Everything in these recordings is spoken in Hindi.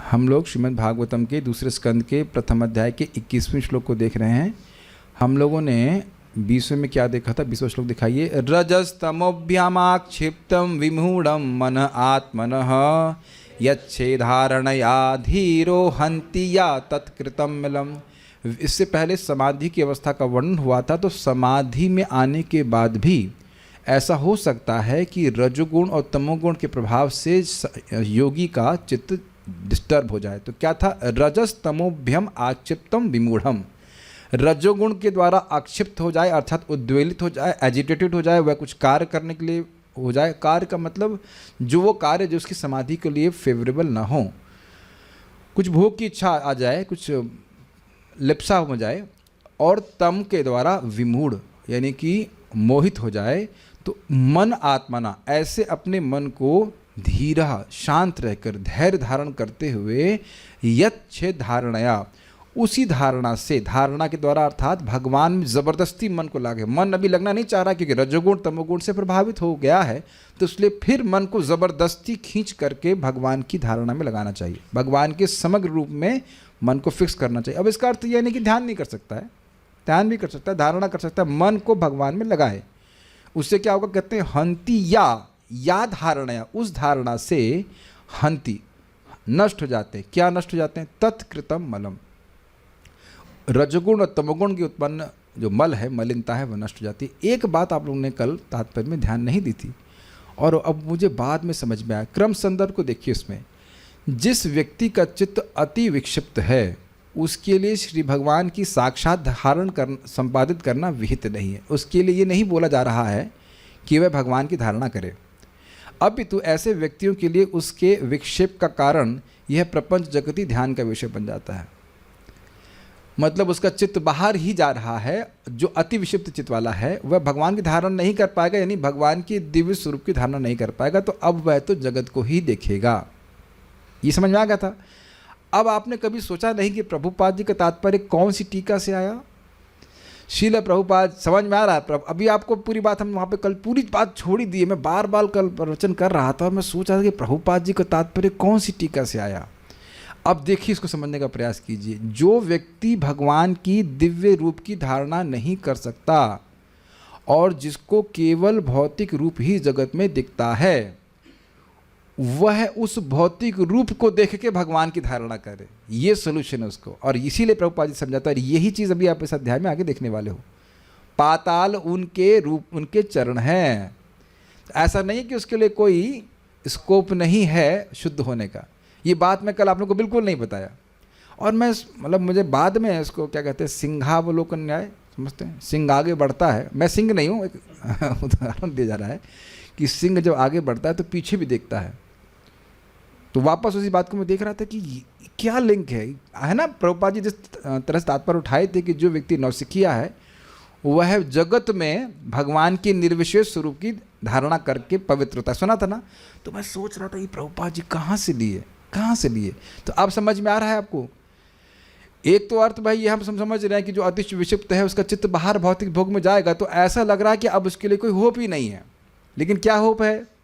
हम लोग श्रीमद् भागवतम के दूसरे स्कंद के प्रथम अध्याय के 21वें श्लोक को देख रहे हैं। हम लोगों ने 20वें में क्या देखा था? 20वां श्लोक दिखाइए। रजस्तमोभ्यामाक्षिप्तम विमूढ़म मन आत्मनः यच्छेधारणया धीरो हन्ति या तत्कृतम मिलम। इससे पहले समाधि की अवस्था का वर्णन हुआ था। तो समाधि में आने के बाद भी ऐसा हो सकता है कि रजोगुण और तमोगुण के प्रभाव से योगी का चित्त डिस्टर्ब हो जाए। तो क्या था? रजस तमोभ्यम आक्षिप्तम विमूढ़म। रजोगुण के द्वारा आक्षिप्त हो जाए अर्थात उद्वेलित हो जाए, एजिटेटेड हो जाए, वह कुछ कार्य करने के लिए हो जाए। कार्य का मतलब जो वो कार्य जो उसकी समाधि के लिए फेवरेबल ना हो, कुछ भोग की इच्छा आ जाए, कुछ लिप्सा हो जाए, और तम के द्वारा विमूढ़ यानी कि मोहित हो जाए। तो मन आत्मना, ऐसे अपने मन को धीरा शांत रहकर धैर्य धारण करते हुए यच्छे धारणया, उसी धारणा से, धारणा के द्वारा अर्थात भगवान में ज़बरदस्ती मन को लागे। मन अभी लगना नहीं चाह रहा क्योंकि रजोगुण तमोगुण से प्रभावित हो गया है, तो इसलिए फिर मन को ज़बरदस्ती खींच करके भगवान की धारणा में लगाना चाहिए, भगवान के समग्र रूप में मन को फिक्स करना चाहिए। अब इसका अर्थ यह नहीं कि ध्यान नहीं कर सकता है, ध्यान भी कर सकता है, धारणा कर सकता है, मन को भगवान में लगाए। उससे क्या होगा? कहते हैं हंति या धारणा, उस धारणा से हंति नष्ट हो जाते। क्या नष्ट हो जाते हैं? तत्कृतम मलम। रजगुण और तमोगुण की उत्पन्न जो मल है, मलिनता है, वह नष्ट हो जाती है। एक बात आप लोगों ने कल तात्पर्य में ध्यान नहीं दी थी और अब मुझे बाद में समझ में आया। क्रम संदर्भ को देखिए। इसमें जिस व्यक्ति का चित्त अति विक्षिप्त है उसके लिए श्री भगवान की साक्षात धारण संपादित करना विहित नहीं है। उसके लिए ये नहीं बोला जा रहा है कि वह भगवान की धारणा करे, अपितु ऐसे व्यक्तियों के लिए उसके विक्षेप का कारण यह प्रपंच जगती ध्यान का विषय बन जाता है। मतलब उसका चित्त बाहर ही जा रहा है। जो अति विक्षिप्त चित्त वाला है वह भगवान की धारणा नहीं कर पाएगा, यानी भगवान की दिव्य स्वरूप की धारणा नहीं कर पाएगा। तो अब वह तो जगत को ही देखेगा। ये समझ में आ गया था? अब आपने कभी सोचा नहीं कि प्रभुपाद जी का तात्पर्य कौन सी टीका से आया? शील प्रभुपाद, समझ में आ रहा है? अभी आपको पूरी बात हम वहाँ पे कल पूरी बात छोड़ ही दी है। मैं बार बार कल प्रवचन कर रहा था और मैं सोच रहा था कि प्रभुपाद जी का तात्पर्य कौन सी टीका से आया। अब देखिए, इसको समझने का प्रयास कीजिए। जो व्यक्ति भगवान की दिव्य रूप की धारणा नहीं कर सकता और जिसको केवल भौतिक रूप ही जगत में दिखता है, वह उस भौतिक रूप को देख के भगवान की धारणा करे। ये सोल्यूशन है उसको। और इसीलिए प्रभुपाद जी समझाता है, यही चीज़ अभी आप इस अध्याय में आगे देखने वाले हो। पाताल उनके रूप, उनके चरण हैं। ऐसा नहीं कि उसके लिए कोई स्कोप नहीं है शुद्ध होने का। ये बात मैं कल आप लोगों को बिल्कुल नहीं बताया। और मैं मतलब मुझे बाद में इसको क्या कहते हैं, सिंहावलोकन न्याय समझते हैं। सिंह आगे बढ़ता है, मैं सिंह नहीं हूँ, एक उदाहरण दिया जा रहा है कि सिंह जब आगे बढ़ता है तो पीछे भी देखता है। तो वापस उसी बात को मैं देख रहा था कि क्या लिंक है ना। प्रभुपाद जी जिस तरह से तात्पर्य उठाए थे कि जो व्यक्ति नौसिखिया है वह जगत में भगवान के निर्विशेष स्वरूप की धारणा करके पवित्रता, सुना था ना। तो मैं सोच रहा था ये प्रभुपाद जी कहाँ से लिए। तो अब समझ में आ रहा है आपको? एक तो अर्थ भाई ये हम समझ रहे हैं कि जो अतिश विक्षिप्त है उसका चित्त बाहर भौतिक भोग में जाएगा, तो ऐसा लग रहा है कि अब उसके लिए कोई होप ही नहीं है। लेकिन क्या होप है?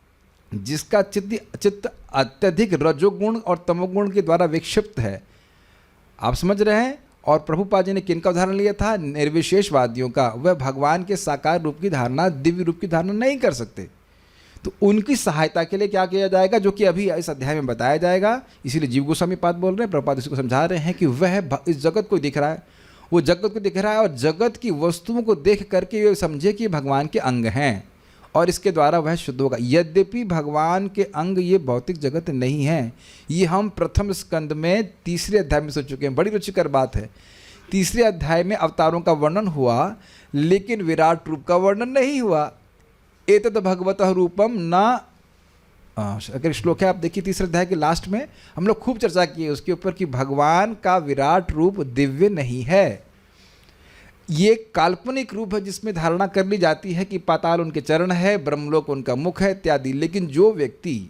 जिसका चित्त अत्यधिक रजोगुण और तमोगुण के द्वारा विक्षिप्त है। आप समझ रहे हैं? और प्रभुपाद जी ने किनका उदाहरण लिया था? निर्विशेषवादियों का। वह भगवान के साकार रूप की धारणा, दिव्य रूप की धारणा नहीं कर सकते। तो उनकी सहायता के लिए क्या किया जाएगा, जो कि अभी इस अध्याय में बताया जाएगा। इसीलिए जीव गोस्वामी पाद बोल रहे हैं, प्रभुपाद इसको समझा रहे हैं कि वह इस जगत को दिख रहा है, वो जगत को दिख रहा है और जगत की वस्तुओं को देख करके ये समझे कि भगवान के अंग हैं और इसके द्वारा वह शुद्ध होगा। यद्यपि भगवान के अंग ये भौतिक जगत नहीं है। ये हम प्रथम स्कंद में तीसरे अध्याय में सोच चुके हैं। बड़ी रुचिकर बात है। तीसरे अध्याय में अवतारों का वर्णन हुआ लेकिन विराट रूप का वर्णन नहीं हुआ। एतद भगवतः रूपम न, अगर श्लोक है आप देखिए तीसरे अध्याय के लास्ट में, हम लोग खूब चर्चा की है उसके ऊपर कि भगवान का विराट रूप दिव्य नहीं है। ये काल्पनिक रूप है जिसमें धारणा कर ली जाती है कि पाताल उनके चरण है, ब्रह्मलोक उनका मुख है इत्यादि। लेकिन जो व्यक्ति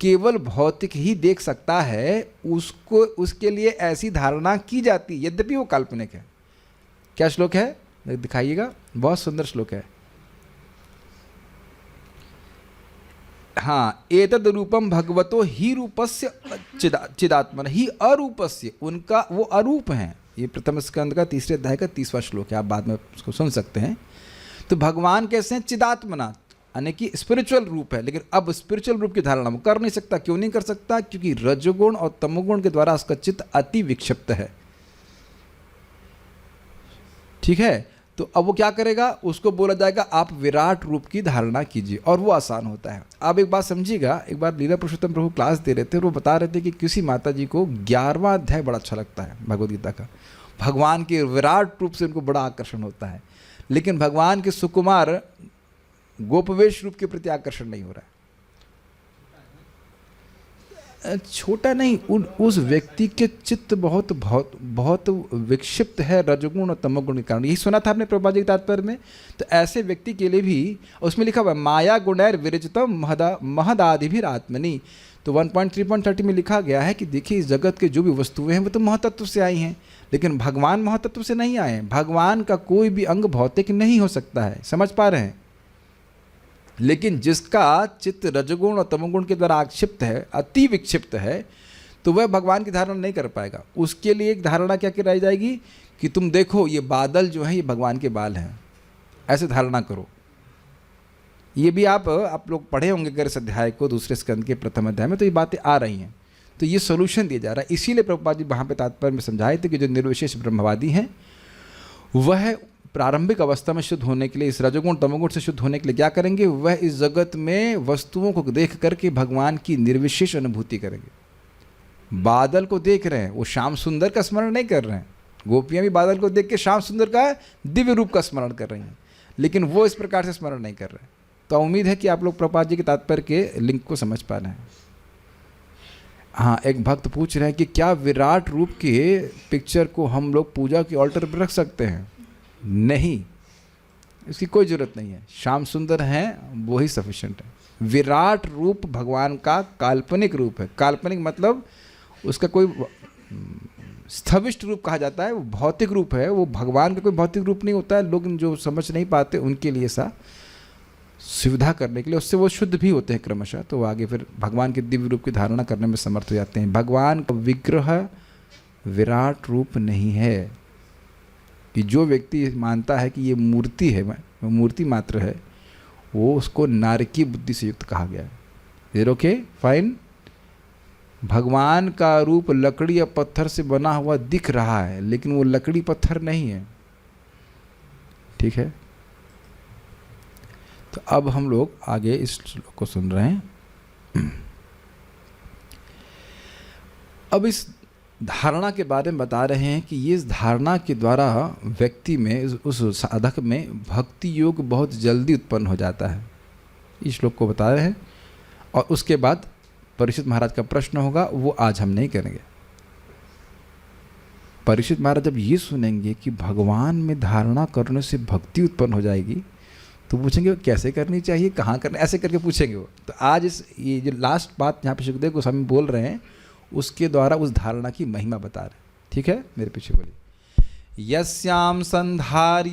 केवल भौतिक ही देख सकता है उसको, उसके लिए ऐसी धारणा की जाती है यद्यपि वो काल्पनिक है। क्या श्लोक है दिखाइएगा, बहुत सुंदर श्लोक है। हाँ, एतद रूपम भगवतो ही रूपस्य चिदात्मन ही अरूपस्य, उनका वो अरूप हैं। ये प्रथम स्कंद का 3 अध्याय का 30वां श्लोक है, आप बाद में उसको सुन सकते हैं। तो भगवान कैसे हैं? चिदात्मना, यानी कि स्पिरिचुअल रूप है, लेकिन अब स्पिरिचुअल रूप की धारणा वो कर नहीं सकता। क्यों नहीं कर सकता? क्योंकि रजोगुण और तमोगुण के द्वारा उसका चित्त अति विक्षिप्त है। ठीक है, तो अब वो क्या करेगा? उसको बोला जाएगा आप विराट रूप की धारणा कीजिए, और वो आसान होता है। आप एक बात समझिएगा, एक बार लीला पुरुषोत्तम प्रभु क्लास दे रहे थे और वो बता रहे थे कि किसी माता जी को 11वां अध्याय बड़ा अच्छा लगता है भगवद गीता का, भगवान के विराट रूप से उनको बड़ा आकर्षण होता है, लेकिन भगवान के सुकुमार गोपवेश रूप के प्रति आकर्षण नहीं हो रहा है। छोटा नहीं, उस व्यक्ति के चित्त बहुत बहुत बहुत विक्षिप्त है रजोगुण और तमोगुण के कारण। यही सुना था आपने प्रभुपाद जी के तात्पर्य में। तो ऐसे व्यक्ति के लिए भी उसमें लिखा हुआ है माया गुणैर विरचितम महदादिभिरात्मनि। तो 1.3.30 में लिखा गया है कि देखिए इस जगत के जो भी वस्तुएं हैं वो तो महतत्व से आई हैं, लेकिन भगवान महतत्व से नहीं आए हैं। भगवान का कोई भी अंग भौतिक नहीं हो सकता है, समझ पा रहे हैं? लेकिन जिसका चित्त रजोगुण और तमोगुण के द्वारा आक्षिप्त है, अति विक्षिप्त है, तो वह भगवान की धारणा नहीं कर पाएगा। उसके लिए एक धारणा क्या कराई जाएगी कि तुम देखो ये बादल जो है ये भगवान के बाल हैं, ऐसे धारणा करो। ये भी आप लोग पढ़े होंगे अगर इस अध्याय को, 2 स्कंद के प्रथम अध्याय में, तो ये बातें आ रही हैं। तो ये सोल्यूशन दिया जा रहा है। इसीलिए प्रभुपाद जी वहाँ पे तात्पर्य में समझाए थे कि जो निर्विशेष ब्रह्मवादी हैं वह प्रारंभिक अवस्था में शुद्ध होने के लिए, इस रजोगुण तमोगुण से शुद्ध होने के लिए क्या करेंगे? वह इस जगत में वस्तुओं को देख करके भगवान की निर्विशेष अनुभूति करेंगे। बादल को देख रहे हैं, वो श्याम सुंदर का स्मरण नहीं कर रहे हैं। गोपियाँ भी बादल को देख के श्याम सुंदर का दिव्य रूप का स्मरण कर रही हैं, लेकिन वो इस प्रकार से स्मरण नहीं कर रहे। तो उम्मीद है कि आप लोग प्रभुपाद जी के तात्पर्य के लिंक को समझ पा रहे हैं। हाँ, एक भक्त पूछ रहे हैं कि क्या विराट रूप के पिक्चर को हम लोग पूजा के ऑल्टर पर रख सकते हैं? नहीं, इसकी कोई ज़रूरत नहीं है। श्याम सुंदर हैं वो ही सफिशिएंट है। विराट रूप भगवान का काल्पनिक रूप है। काल्पनिक मतलब उसका कोई स्थविष्ट रूप कहा जाता है, वो भौतिक रूप है। वो भगवान का कोई भौतिक रूप नहीं होता है। लोग जो समझ नहीं पाते उनके लिए ऐसा सुविधा करने के लिए, उससे वो शुद्ध भी होते हैं क्रमशः, तो वो आगे फिर भगवान के दिव्य रूप की धारणा करने में समर्थ हो जाते हैं। भगवान का विग्रह विराट रूप नहीं है। कि जो व्यक्ति मानता है कि ये मूर्ति है, वो मूर्ति मात्र है, वो उसको नारकीय बुद्धि से युक्त कहा गया है। फिर ओके फाइन, भगवान का रूप लकड़ी या पत्थर से बना हुआ दिख रहा है, लेकिन वो लकड़ी पत्थर नहीं है। ठीक है, तो अब हम लोग आगे इस श्लोक को सुन रहे हैं। अब इस धारणा के बारे में बता रहे हैं कि ये इस धारणा के द्वारा व्यक्ति में, उस साधक में भक्ति योग बहुत जल्दी उत्पन्न हो जाता है। इस श्लोक को बता रहे हैं, और उसके बाद परीक्षित महाराज का प्रश्न होगा, वो आज हम नहीं करेंगे। परीक्षित महाराज जब ये सुनेंगे कि भगवान में धारणा करने से भक्ति उत्पन्न हो जाएगी, तो पूछेंगे कैसे करनी चाहिए, कहाँ करना, ऐसे करके पूछेंगे वो। तो आज ये जो लास्ट बात यहाँ पे सुखदेव गोस्वामी बोल रहे हैं, उसके द्वारा उस धारणा की महिमा बता रहे हैं। ठीक है, मेरे पीछे बोलिए। यस्याम संधार्यमाणायाम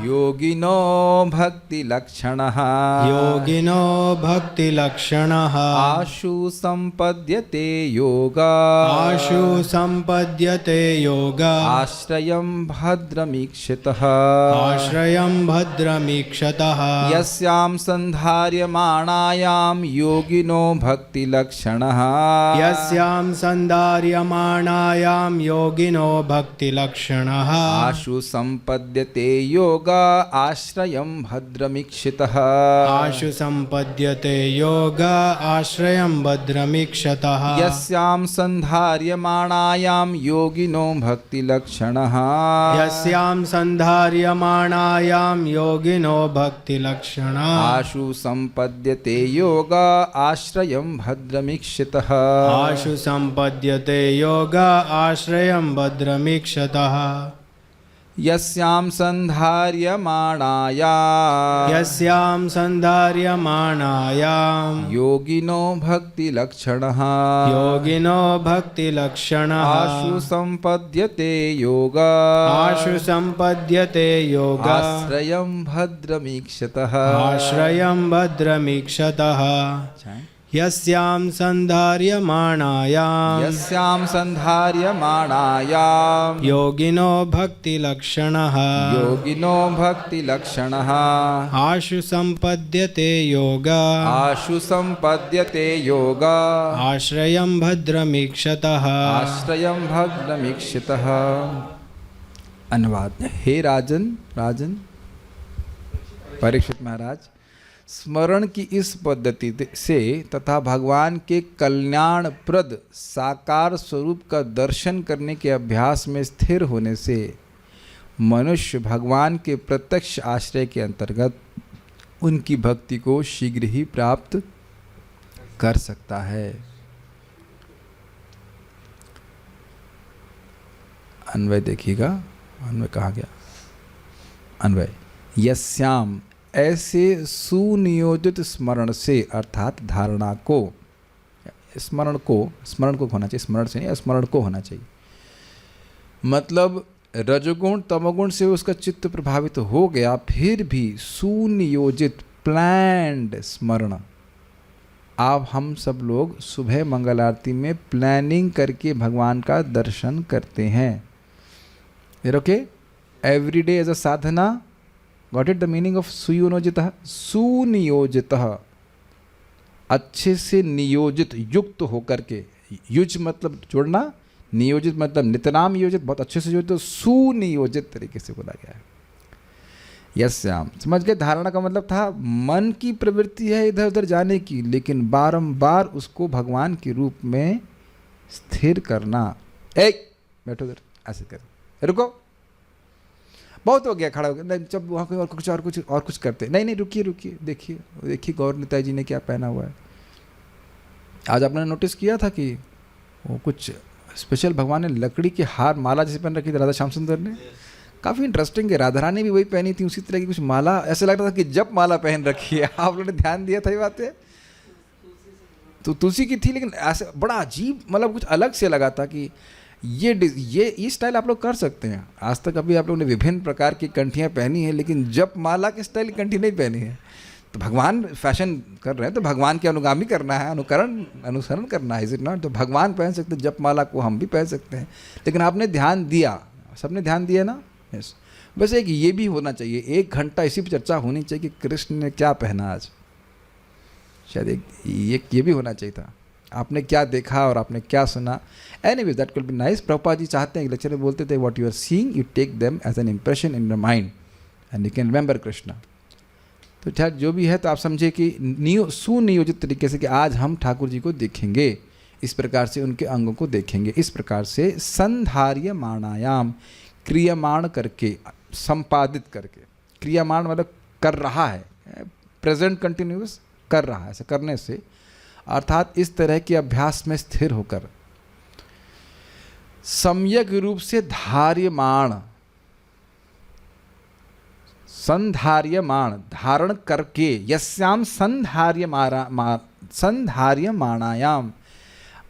योगिनो भक्ति लक्षणः आशु संपद्यते योगा आश्रयं भद्रमीक्षितः यस्याम संधार्यमाणायाम योगिनो भक्ति लक्षणः यस्यां संधार्यमाणायां योगिनो भक्तिलक्षणः आशु संपद्यते योगा आश्रयं भद्रमीक्षितः आशु संपद्यते योगा आश्रयं भद्रमीक्षतः यस्यां संधार्यमाणायां योगिनो भक्तिलक्षणः यस्यां संधार्यमाणायां योगिनो भक्तिलक्षणः आशु संपद्यते योगा आश्रयं भद्रमीक्षितः आशु संपद्यते योगा आश्रयं भद्रमीक्षतः। यस्यां संधार्यमाणाया यस्यां संधार्यमाणायां योगिनो भक्तिलक्षणः योगिनो भक्तिलक्षणः आशु संपद्यते योग आशु संपद्यते योग आश्रयं भद्रमीक्षतः आश्रयं भद्रमीक्षतः यस्यां संधार्यमाणायां यस्यां संधार्यमाणायां योगिनो भक्तिलक्षणः योगिनो भक्तिलक्षणः आशु संपद्यते योग आशु संपद्यते योग आश्रयं भद्रमीक्षतः आश्रयं भद्रमीक्षितः। अनुवाद। हे राजन परीक्षित महाराज, स्मरण की इस पद्धति से तथा भगवान के कल्याणप्रद साकार स्वरूप का दर्शन करने के अभ्यास में स्थिर होने से मनुष्य भगवान के प्रत्यक्ष आश्रय के अंतर्गत उनकी भक्ति को शीघ्र ही प्राप्त कर सकता है। अन्वय देखिएगा, अन्वय कहा गया। अन्वय यस्याम, ऐसे सुनियोजित स्मरण से अर्थात धारणा को, स्मरण को होना चाहिए, स्मरण से नहीं, स्मरण को होना चाहिए। मतलब रजोगुण तमोगुण से उसका चित्त प्रभावित हो गया, फिर भी सुनियोजित प्लान्ड स्मरण। आप हम सब लोग सुबह मंगल आरती में प्लानिंग करके भगवान का दर्शन करते हैं। Okay, every day as a sadhana. What is the meaning of सुनियोजितः? सुनियोजितः, अच्छे से नियोजित, युक्त होकर के। युज मतलब जोड़ना, नियोजित मतलब नितनाम योजित, बहुत अच्छे से जोड़ते, तो सुनियोजित तरीके से बोला गया है। यस्याम, समझ गए? धारणा का मतलब था मन की प्रवृत्ति है इधर उधर जाने की, लेकिन बारंबार उसको भगवान के रूप में स्थिर करना। बैठो उधर, ऐसे कर, रुको, बहुत हो गया, खड़ा हो गया, नहीं जब वहाँ कोई और कुछ करते, नहीं रुकिए, देखिए गौर निताई जी ने क्या पहना हुआ है। आज आपने नोटिस किया था कि वो कुछ स्पेशल भगवान ने लकड़ी की हार माला जैसे पहन रखी थी राधा श्याम सुंदर ने। काफ़ी इंटरेस्टिंग है, राधा रानी भी वही पहनी थी, उसी तरह की कुछ माला, ऐसा लग रहा था कि जब माला पहन रखी है। आप लोगों ने ध्यान दिया था ये बातें? तो तुलसी की थी, लेकिन ऐसे बड़ा अजीब, मतलब कुछ अलग से लगा था कि ये स्टाइल आप लोग कर सकते हैं। आज तक अभी आप लोगों ने विभिन्न प्रकार की कंठियाँ पहनी हैं, लेकिन जप माला के स्टाइल की कंठी नहीं पहनी है। तो भगवान फैशन कर रहे हैं, तो भगवान के अनुगामी करना है, अनुसरण करना है, इज इट नॉट? तो भगवान पहन सकते हैं जप माला को, हम भी पहन सकते हैं। लेकिन आपने ध्यान दिया, सबने ध्यान दिया ना? यस। बस एक ये भी होना चाहिए, 1 घंटा इसी पर चर्चा होनी चाहिए कि कृष्ण ने क्या पहना आज। शायद ये भी होना चाहिए था, आपने क्या देखा और आपने क्या सुना। Anyways that will be nice. Prabhupada ji चाहते हैं, लेक्चर में बोलते थे, what you are seeing you take them as an impression in your mind and you can remember Krishna. तो शायद जो भी है, तो आप समझे कि सुनियोजित तरीके से कि आज हम ठाकुर जी को देखेंगे, इस प्रकार से उनके अंगों को देखेंगे। इस प्रकार से संधार्यमाणायाम, क्रियमाण करके, संपादित करके। क्रियमाण मतलब कर रहा है, प्रेजेंट कंटिन्यूस कर रहा है, ऐसा करने से, अर्थात इस तरह के अभ्यास में स्थिर होकर सम्यक रूप से धार्यमाण, संधार्यमाण धारण करके, यस्याम संधार्यमाणायाम,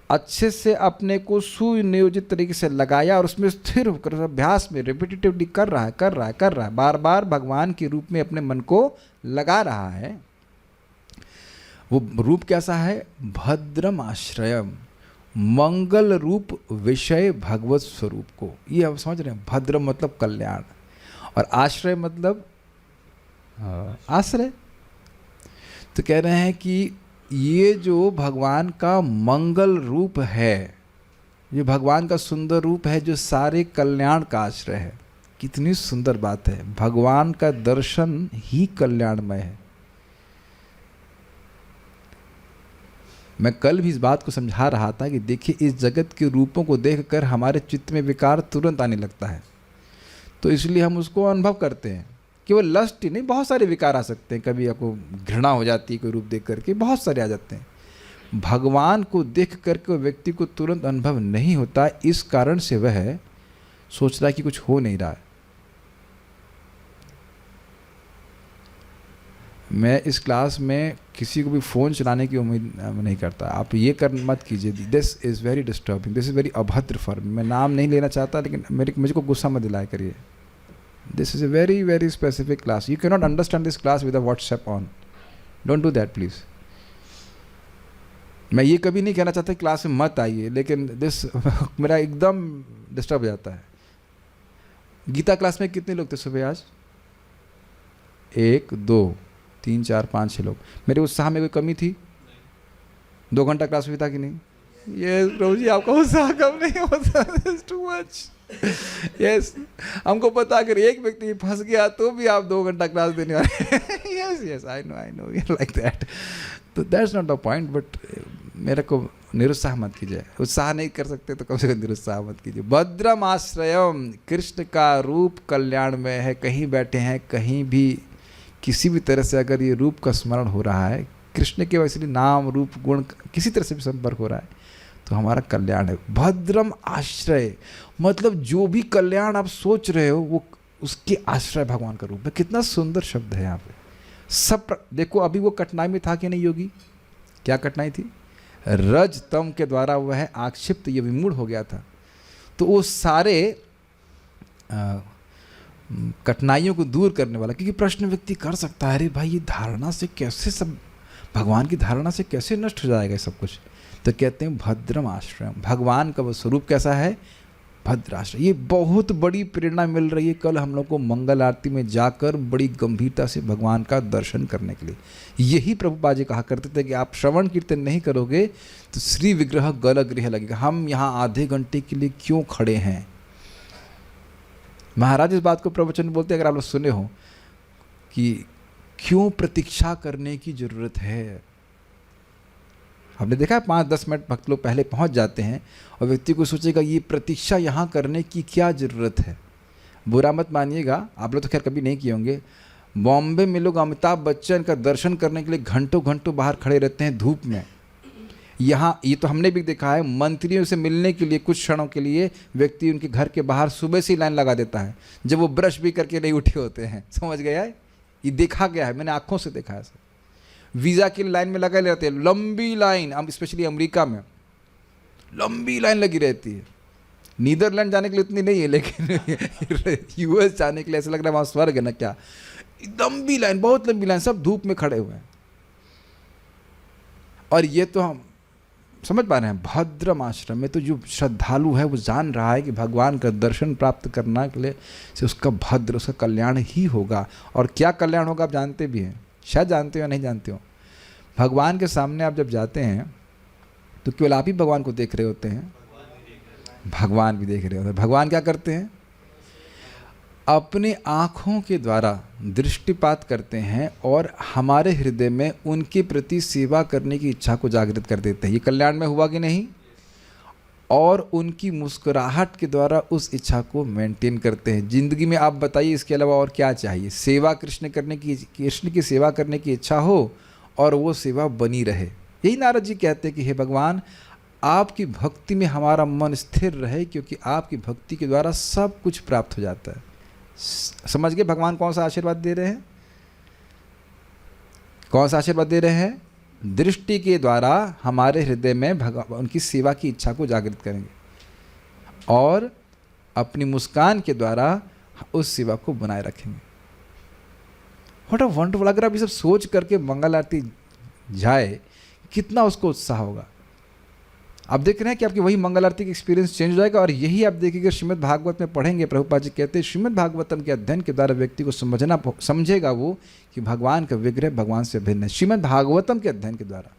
अच्छे से अपने को सुनियोजित तरीके से लगाया और उसमें स्थिर होकर अभ्यास में रिपीटेटिवली कर रहा है, बार बार भगवान के रूप में अपने मन को लगा रहा है। वो रूप कैसा है? भद्रम आश्रयम, मंगल रूप विषय भगवत स्वरूप को। ये आप समझ रहे हैं? भद्रम मतलब कल्याण, और आश्रय मतलब आश्रय। तो कह रहे हैं कि ये जो भगवान का मंगल रूप है, ये भगवान का सुंदर रूप है, जो सारे कल्याण का आश्रय है। कितनी सुंदर बात है, भगवान का दर्शन ही कल्याणमय है। मैं कल भी इस बात को समझा रहा था कि देखिए, इस जगत के रूपों को देखकर हमारे चित्त में विकार तुरंत आने लगता है, तो इसलिए हम उसको अनुभव करते हैं। केवल लस्ट ही नहीं, बहुत सारे विकार आ सकते हैं। कभी आपको घृणा हो जाती है कोई रूप देख करके, बहुत सारे आ जाते हैं। भगवान को देख करके व्यक्ति को तुरंत अनुभव नहीं होता, इस कारण से वह सोच रहा है कि कुछ हो नहीं रहा है। मैं इस क्लास में किसी को भी फ़ोन चलाने की उम्मीद नहीं करता। आप ये कर मत कीजिए। This is very disturbing, this is very अभद्र फॉर मी। मैं नाम नहीं लेना चाहता, लेकिन मुझे को गुस्सा मत दिलाया करिए। This is a very very specific class. You can not understand this class with a WhatsApp on. Don't do that please. मैं ये कभी नहीं कहना चाहता क्लास में मत आइए, लेकिन दिस मेरा एकदम डिस्टर्ब हो जाता है। गीता क्लास में कितने लोग थे सुबह आज? 1 2 3 4 5 6 लोग। मेरे उत्साह में कोई कमी थी? 2 घंटा क्लास हुई था कि नहीं? ये प्रभु जी आपका उत्साह कम नहीं होता, टू मच। यस, हमको पता अगर एक व्यक्ति फंस गया तो भी आप 2 घंटा क्लास देने वाले। Yes yes, I know you like that. तो that's not the point. But मेरे को निरुत्साह मत कीजिए। उत्साह नहीं कर सकते तो कम से कम निरुत्साह मत कीजिए। भद्रम आश्रयम, कृष्ण का रूप कल्याण में है। कहीं बैठे हैं, कहीं भी किसी भी तरह से अगर ये रूप का स्मरण हो रहा है, कृष्ण के वैसे नाम रूप गुण किसी तरह से भी संपर्क हो रहा है, तो हमारा कल्याण है। भद्रम आश्रय मतलब जो भी कल्याण आप सोच रहे हो वो उसके आश्रय भगवान का रूप है। कितना सुंदर शब्द है यहाँ पे। सब देखो, अभी वो कठिनाई में था कि नहीं योगी? क्या कठिनाई थी? रज तम के द्वारा वह आक्षिप्त, ये विमूढ़ हो गया था। तो वो सारे कठिनाइयों को दूर करने वाला, क्योंकि प्रश्न व्यक्ति कर सकता है, अरे भाई ये धारणा से कैसे, सब भगवान की धारणा से कैसे नष्ट हो जाएगा सब कुछ? तो कहते हैं भद्रम आश्रय, भगवान का वो स्वरूप कैसा है? भद्र आश्रय। ये बहुत बड़ी प्रेरणा मिल रही है कल हम लोग को मंगल आरती में जाकर बड़ी गंभीरता से भगवान का दर्शन करने के लिए। यही प्रभुपाद जी कहा करते थे कि आप श्रवण कीर्तन नहीं करोगे तो श्री विग्रह गल गृह लगेगा। हम यहाँ आधे घंटे के लिए क्यों खड़े हैं? महाराज इस बात को प्रवचन में बोलते हैं, अगर आप लोग सुने हो, कि क्यों प्रतीक्षा करने की जरूरत है। हमने देखा है 5-10 मिनट भक्त लोग पहले पहुंच जाते हैं और व्यक्ति को सोचेगा ये प्रतीक्षा यहाँ करने की क्या ज़रूरत है। बुरा मत मानिएगा, आप लोग तो खैर कभी नहीं किए होंगे। बॉम्बे में लोग अमिताभ बच्चन का दर्शन करने के लिए घंटों घंटों बाहर खड़े रहते हैं धूप में। यहाँ ये तो हमने भी देखा है, मंत्रियों से मिलने के लिए कुछ क्षणों के लिए व्यक्ति उनके घर के बाहर सुबह से ही लाइन लगा देता है, जब वो ब्रश भी करके नहीं उठे होते हैं। समझ गया है? ये देखा गया है, मैंने आंखों से देखा है। वीज़ा की लाइन में लगे रहते हैं, लंबी लाइन, स्पेशली अमेरिका में लंबी लाइन लगी रहती है। नीदरलैंड जाने के लिए इतनी नहीं है, लेकिन यूएस जाने के लिए ऐसा लग रहा है वहाँ स्वर्ग है ना क्या। लंबी लाइन, बहुत लंबी लाइन, सब धूप में खड़े हुए हैं। और ये तो हम समझ पा रहे हैं, भद्रम आश्रम में तो जो श्रद्धालु है वो जान रहा है कि भगवान का दर्शन प्राप्त करने के लिए से उसका भद्र, उसका कल्याण ही होगा। और क्या कल्याण होगा आप जानते भी हैं, शायद जानते हो या नहीं जानते हो। भगवान के सामने आप जब जाते हैं तो केवल आप ही भगवान को देख रहे होते हैं, भगवान भी देख रहे होते हैं। भगवान क्या करते हैं? अपने आँखों के द्वारा दृष्टिपात करते हैं और हमारे हृदय में उनके प्रति सेवा करने की इच्छा को जागृत कर देते हैं। ये कल्याण में हुआ कि नहीं? और उनकी मुस्कुराहट के द्वारा उस इच्छा को मेंटेन करते हैं। ज़िंदगी में आप बताइए इसके अलावा और क्या चाहिए? सेवा कृष्ण की सेवा करने की इच्छा हो और वो सेवा बनी रहे। यही नारद जी कहते हैं कि हे भगवान, आपकी भक्ति में हमारा मन स्थिर रहे, क्योंकि आपकी भक्ति के द्वारा सब कुछ प्राप्त हो जाता है। समझ गए भगवान कौन सा आशीर्वाद दे रहे हैं? कौन सा आशीर्वाद दे रहे हैं? दृष्टि के द्वारा हमारे हृदय में भगवान उनकी सेवा की इच्छा को जागृत करेंगे और अपनी मुस्कान के द्वारा उस सेवा को बनाए रखेंगे। What a wonderful! अगर आप ये सब सोच करके मंगल आरती जाए, कितना उसको उत्साह होगा। आप देख रहे हैं कि आपकी वही मंगल आरती का एक्सपीरियंस चेंज हो जाएगा। और यही आप देखिएगा श्रीमद् भागवत में पढ़ेंगे, प्रभुपाद जी कहते हैं श्रीमद् भागवतम के अध्ययन के द्वारा व्यक्ति को समझेगा वो कि भगवान का विग्रह भगवान से भिन्न है। श्रीमद् भागवतम के अध्ययन के द्वारा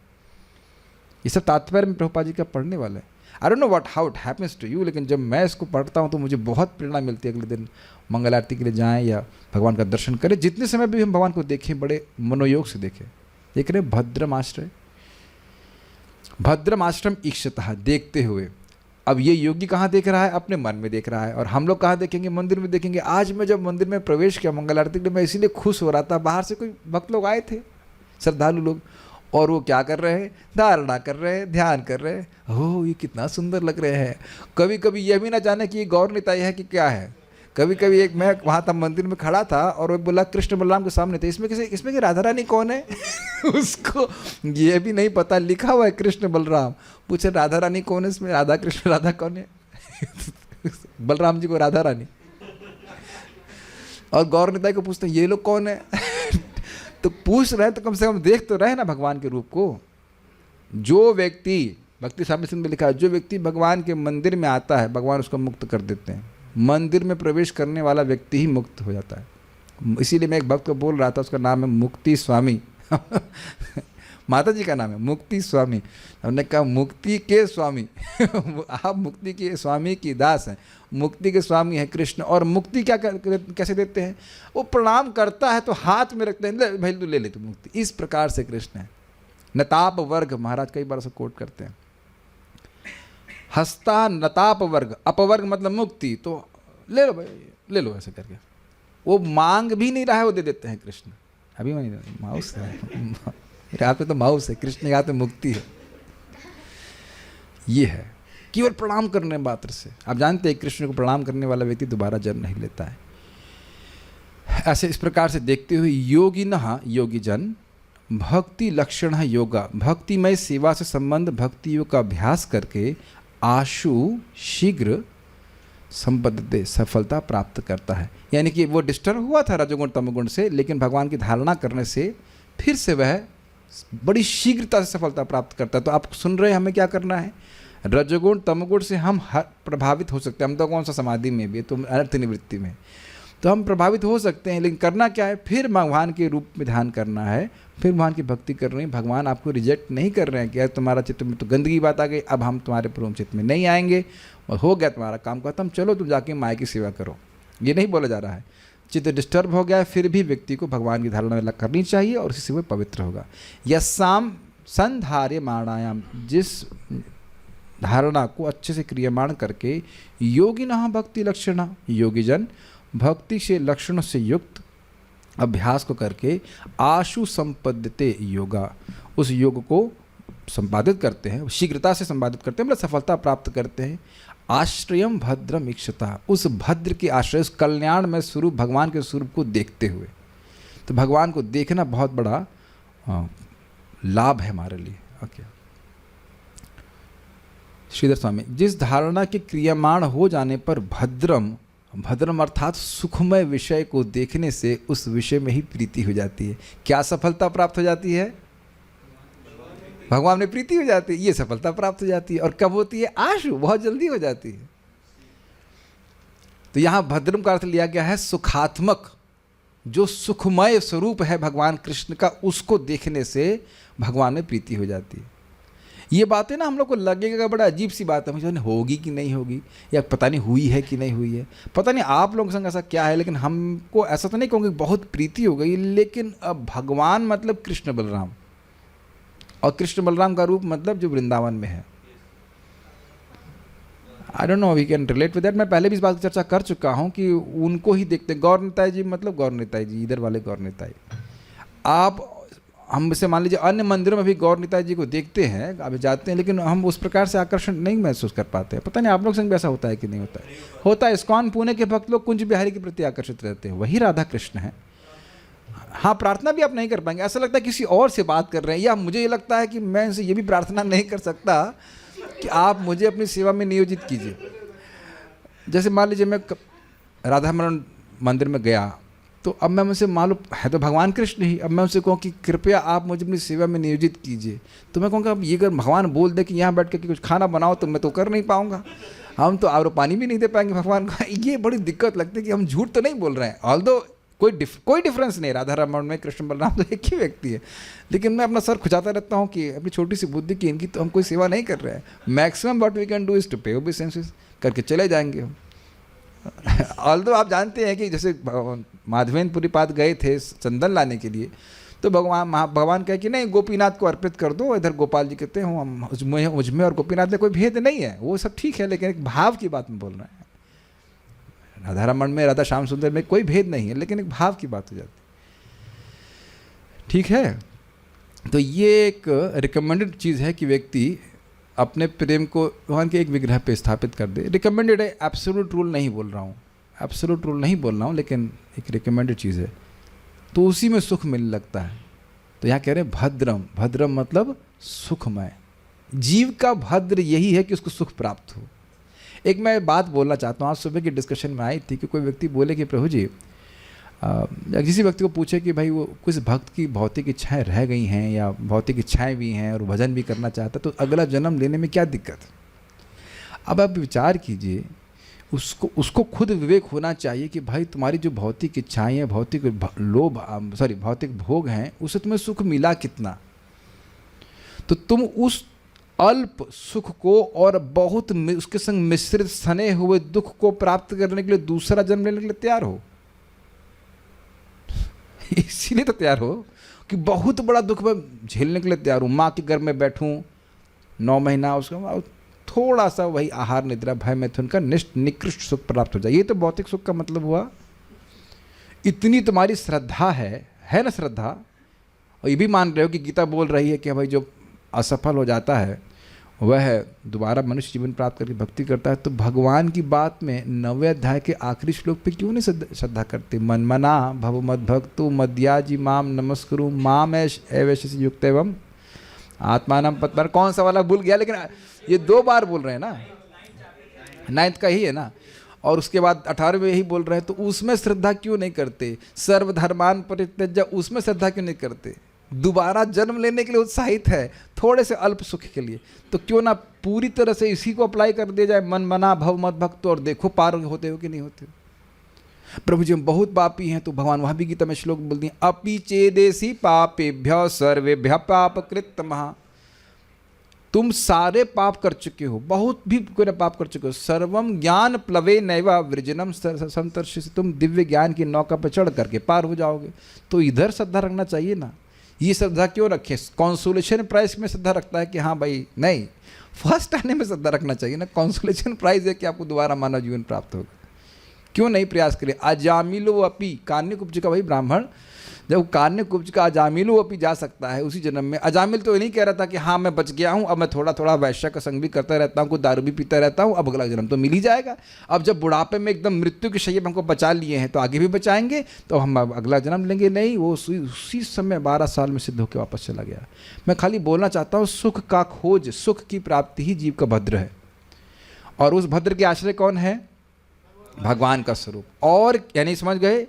ये सब तात्पर्य में प्रभुपाद जी का पढ़ने वाला है। I don't know how it happens to you, लेकिन जब मैं इसको पढ़ता हूँ तो मुझे बहुत प्रेरणा मिलती है। अगले दिन मंगल आरती के लिए जाएँ या भगवान का दर्शन करें, जितने समय भी हम भगवान को देखें बड़े मनोयोग से देखें। देख रहे भद्रम आश्रय, भद्रम आश्रम ईक्षतः, देखते हुए। अब ये योगी कहाँ देख रहा है? अपने मन में देख रहा है। और हम लोग कहाँ देखेंगे? मंदिर में देखेंगे। आज मैं जब मंदिर में प्रवेश किया मंगल आरती के लिए, मैं इसीलिए खुश हो रहा था। बाहर से कोई भक्त लोग आए थे, श्रद्धालु लोग, और वो क्या कर रहे हैं? धारणा कर रहे हैं, ध्यान कर रहे हैं। ओह, ये कितना सुंदर लग रहे हैं। कभी कभी यह भी ना जाने कि ये गौर निताई है कि क्या है, कभी कभी एक मैं वहाँ था मंदिर में खड़ा था और वो बोला कृष्ण बलराम के सामने थे, इसमें कि राधा रानी कौन है? उसको ये भी नहीं पता, लिखा हुआ है कृष्ण बलराम, पूछे राधा रानी कौन है इसमें, राधा कृष्ण राधा कौन है? बलराम जी को राधा रानी, और गौर निताई को पूछते हैं ये लोग कौन है? तो पूछ रहे हैं तो कम से कम देख तो रहे ना भगवान के रूप को। जो व्यक्ति, भक्ति साम्य सिंह में लिखा है, जो व्यक्ति भगवान के मंदिर में आता है भगवान उसको मुक्त कर देते हैं। मंदिर में प्रवेश करने वाला व्यक्ति ही मुक्त हो जाता है। इसीलिए मैं एक भक्त को बोल रहा था, उसका नाम है मुक्ति स्वामी। माता जी का नाम है मुक्ति स्वामी। हमने कहा मुक्ति के स्वामी। आप मुक्ति के स्वामी की दास हैं, मुक्ति के स्वामी है कृष्ण। और मुक्ति क्या कैसे देते हैं? वो प्रणाम करता है तो हाथ में रखते हैं, ले भाई तू ले ले तू मुक्ति। इस प्रकार से कृष्ण है। नताप वर्ग, महाराज कई बार उसे कोट करते हैं, हस्ता नताप वर्ग, अपवर्ग मतलब मुक्ति, तो ले लो भाई ले लो, ऐसे करके। वो मांग भी नहीं रहा है, वो दे देते हैं कृष्ण। अभी मैं माउस है, मेरे हाथ में तो माउस है, कृष्ण के हाथ में मुक्ति है। ये है केवल प्रणाम करने मात्र से। आप जानते हैं कृष्ण को प्रणाम करने वाला व्यक्ति दोबारा जन्म नहीं लेता है। ऐसे इस प्रकार से देखते हुए योगिनः योगी जन, भक्ति लक्षण योगा, भक्तिमय सेवा से संबंध भक्ति योग का अभ्यास करके आशु शीघ्र संपद्यते, सफलता प्राप्त करता है। यानी कि वो डिस्टर्ब हुआ था रजोगुण तमोगुण से, लेकिन भगवान की धारणा करने से फिर से वह बड़ी शीघ्रता से सफलता प्राप्त करता है। तो आप सुन रहे हैं हमें क्या करना है? रजोगुण तमोगुण से हम प्रभावित हो सकते हैं। हम तो कौन सा समाधि में भी, तो अनर्थ निवृत्ति में, तो हम प्रभावित हो सकते हैं। लेकिन करना क्या है? फिर भगवान के रूप में ध्यान करना है, फिर भगवान की भक्ति करनी है। भगवान आपको रिजेक्ट नहीं कर रहे हैं कि यार तुम्हारा चित्त में तो गंदगी बात आ गई, अब हम तुम्हारे पूर्ण चित्त में नहीं आएंगे और हो गया तुम्हारा काम खत्म, चलो तुम जाके माया की सेवा करो। ये नहीं बोला जा रहा है। चित्त डिस्टर्ब हो गया है फिर भी व्यक्ति को भगवान की धारणा करनी चाहिए और इसी से वह पवित्र होगा। यस्साम संधार्य माणायाम, जिस धारणा को अच्छे से क्रियमाण करके योगिनः भक्ति लक्षण, योगीजन भक्ति से लक्षणों से युक्त अभ्यास को करके आशु संपद्यते योगा, उस योग को संपादित करते हैं, शीघ्रता से संपादित करते हैं, मतलब सफलता प्राप्त करते हैं। आश्रयम भद्रम इक्षता, उस भद्र के आश्रय, उस कल्याण में स्वरूप भगवान के स्वरूप को देखते हुए। तो भगवान को देखना बहुत बड़ा लाभ है हमारे लिए। ओके, श्रीधर स्वामी, जिस धारणा के क्रियामाण हो जाने पर भद्रम, भद्रम अर्थात सुखमय विषय को देखने से उस विषय में ही प्रीति हो जाती है। क्या सफलता प्राप्त हो जाती है? भगवान में प्रीति हो जाती है, ये सफलता प्राप्त हो जाती है। और कब होती है? आशु, बहुत जल्दी हो जाती है। तो यहाँ भद्रम का अर्थ लिया गया है सुखात्मक, जो सुखमय स्वरूप है भगवान कृष्ण का, उसको देखने से भगवान में प्रीति हो जाती है। ये बातें ना हम लोग को लगेगा बड़ा अजीब सी बात है, मुझे होगी कि नहीं होगी, या पता नहीं हुई है कि नहीं हुई है, पता नहीं आप लोगों के संग ऐसा क्या है। लेकिन हमको ऐसा तो नहीं कहूँगी बहुत प्रीति हो गई, लेकिन अब भगवान मतलब कृष्ण बलराम, और कृष्ण बलराम का रूप मतलब जो वृंदावन में है। I don't know we can relate with that. मैं पहले भी इस बात की चर्चा कर चुका हूँ कि उनको ही देखते हैं। गौर निताई जी मतलब गौर निताई जी, इधर वाले गौर निताई। आप हमसे मान लीजिए अन्य मंदिरों में भी गौर निताई जी को देखते हैं, अभी जाते हैं, लेकिन हम उस प्रकार से आकर्षण नहीं महसूस कर पाते हैं। पता नहीं आप लोग संग भी ऐसा होता है कि नहीं होता है? होता है। इस्कॉन पुणे के भक्त लोग कुंज बिहारी के प्रति आकर्षित रहते हैं, वही राधा कृष्ण है। हाँ, प्रार्थना भी आप नहीं कर पाएंगे, ऐसा लगता है किसी और से बात कर रहे हैं। या मुझे ये लगता है कि मैं इनसे ये भी प्रार्थना नहीं कर सकता कि आप मुझे अपनी सेवा में नियोजित कीजिए। जैसे मान लीजिए मैं राधा मंदिर में गया, तो अब मैं उनसे मालूम है तो भगवान कृष्ण ही, अब मैं उनसे कहूँ कि कृपया आप मुझे अपनी सेवा में नियोजित कीजिए, तो मैं कहूँगा अब ये अगर भगवान बोल दे कि यहाँ बैठ के कुछ खाना बनाओ, तो मैं तो कर नहीं पाऊँगा। हम तो आरो पानी भी नहीं दे पाएंगे भगवान को। ये बड़ी दिक्कत लगती है कि हम झूठ तो नहीं बोल रहे हैं। ऑल्दो कोई डिफरेंस नहीं, राधा रमण में कृष्ण बलराम तो एक ही व्यक्ति है, लेकिन मैं अपना सर खुजाता रहता हूँ कि अपनी छोटी सी बुद्धि की इनकी तो हम कोई सेवा नहीं कर रहे हैं। Maximum what we can do is to pay obeisances करके चले जाएंगे हम। ऑल्दो आप जानते हैं कि जैसे माधवेंद्रपुरी पाद गए थे चंदन लाने के लिए, तो भगवान कहे कि नहीं गोपीनाथ को अर्पित कर दो, इधर गोपाल जी कहते हैं हम मुझमें और गोपीनाथ में कोई भेद नहीं है, वो सब ठीक है, लेकिन एक भाव की बात में बोल रहे हैं। राधा रमण में, राधा श्याम सुंदर में कोई भेद नहीं है, लेकिन एक भाव की बात हो जाती है। ठीक है, तो ये एक रिकमेंडेड चीज़ है कि व्यक्ति अपने प्रेम को भगवान के एक विग्रह पे स्थापित कर दे। रिकमेंडेड है, एब्सोल्यूट रूल नहीं बोल रहा हूँ। एब्सोल्यूट रूल नहीं बोल रहा हूँ, लेकिन एक रिकमेंडेड चीज़ है, तो उसी में सुख मिलने लगता है। तो यहाँ कह रहे हैं भद्रम, भद्रम मतलब सुखमय। जीव का भद्र यही है कि उसको सुख प्राप्त हो। एक मैं बात बोलना चाहता हूँ, आज सुबह की डिस्कशन में आई थी कि कोई व्यक्ति बोले कि प्रभु जी, किसी व्यक्ति को पूछे कि भाई वो कुछ भक्त की भौतिक इच्छाएं रह गई हैं या भौतिक इच्छाएं भी हैं और भजन भी करना चाहता है, तो अगला जन्म लेने में क्या दिक्कत है? अब आप विचार कीजिए, उसको खुद विवेक होना चाहिए कि भाई तुम्हारी जो भौतिक इच्छाएं हैं, भौतिक भौतिक भोग हैं, उससे तुम्हें सुख मिला कितना? तो तुम उस अल्प सुख को और बहुत उसके संग मिश्रित सने हुए दुख को प्राप्त करने के लिए दूसरा जन्म लेने के लिए तैयार हो। इसीलिए तो तैयार हो कि बहुत बड़ा दुख मैं झेलने के लिए तैयार हूँ। माँ के घर में बैठूँ 9 महीना, उसका थोड़ा सा वही आहार निद्रा भय मैथुन का निकृष्ट सुख प्राप्त हो जाए। ये तो भौतिक सुख का मतलब हुआ। इतनी तुम्हारी श्रद्धा है ना श्रद्धा, और ये भी मान रहे हो कि गीता बोल रही है कि भाई जो असफल हो जाता है वह दोबारा मनुष्य जीवन प्राप्त करके भक्ति करता है, तो भगवान की बात में 9वें अध्याय के आखिरी श्लोक पे क्यों नहीं श्रद्धा करते? मनमना भव मद्भक्तो मद्याजी माम नमस्कुरु माम एवैश युक्त एवं आत्मानम पत्मर। कौन सा वाला भूल गया, लेकिन ये 2 बार बोल रहे हैं ना, 9th का ही है ना, और उसके बाद 18वें यही बोल रहे हैं। तो उसमें श्रद्धा क्यों नहीं करते? सर्वधर्मान परित्यज्य, उसमें श्रद्धा क्यों नहीं करते? दोबारा जन्म लेने के लिए उत्साहित है, थोड़े से अल्प सुख के लिए, तो क्यों ना पूरी तरह से इसी को अप्लाई कर दिया जाए, मन मना भव मत भक्त, और देखो पार होते हो कि नहीं होते। प्रभु जी हम बहुत पापी हैं, तो भगवान वहाँ भी गीता में श्लोक बोल दिए, अपि चेदेसी पापेभ्य सर्वेभ्य पापकृत महा। तुम सारे पाप कर चुके हो, बहुत भी कोई पाप कर चुके हो। सर्वम ज्ञान प्लवे नैवा वृजनम संतर्षि, तुम दिव्य ज्ञान की नौका पर चढ़ करके पार हो जाओगे। तो इधर श्रद्धा रखना चाहिए ना। ये श्रद्धा क्यों रखे? कॉन्सोलेशन प्राइज में श्रद्धा रखता है कि हाँ भाई, नहीं, फर्स्ट आने में श्रद्धा रखना चाहिए ना। कॉन्सोलेशन प्राइज है कि आपको दोबारा मानव जीवन प्राप्त होगा। क्यों नहीं प्रयास करें? अजामिलो अपी, कान्यकुब्ज का भाई ब्राह्मण, जब कान्यकुब्ज का अजामिलो अपी जा सकता है उसी जन्म में। अजामिल तो ये नहीं कह रहा था कि हाँ मैं बच गया हूँ, अब मैं थोड़ा थोड़ा वैश्य का संग भी करता रहता हूँ, कुछ दारू भी पीता रहता हूँ, अब अगला जन्म तो मिल ही जाएगा। अब जब बुढ़ापे में एकदम मृत्यु के शैय्या हमको बचा लिए हैं, तो आगे भी बचाएंगे, तो हम अगला जन्म लेंगे। नहीं, वो उसी समय 12 साल में सिद्ध होकर वापस चला गया। मैं खाली बोलना चाहता हूँ, सुख का खोज, सुख की प्राप्ति ही जीव का भद्र है, और उस भद्र के आश्रय कौन है? भगवान का स्वरूप। और यानी समझ गए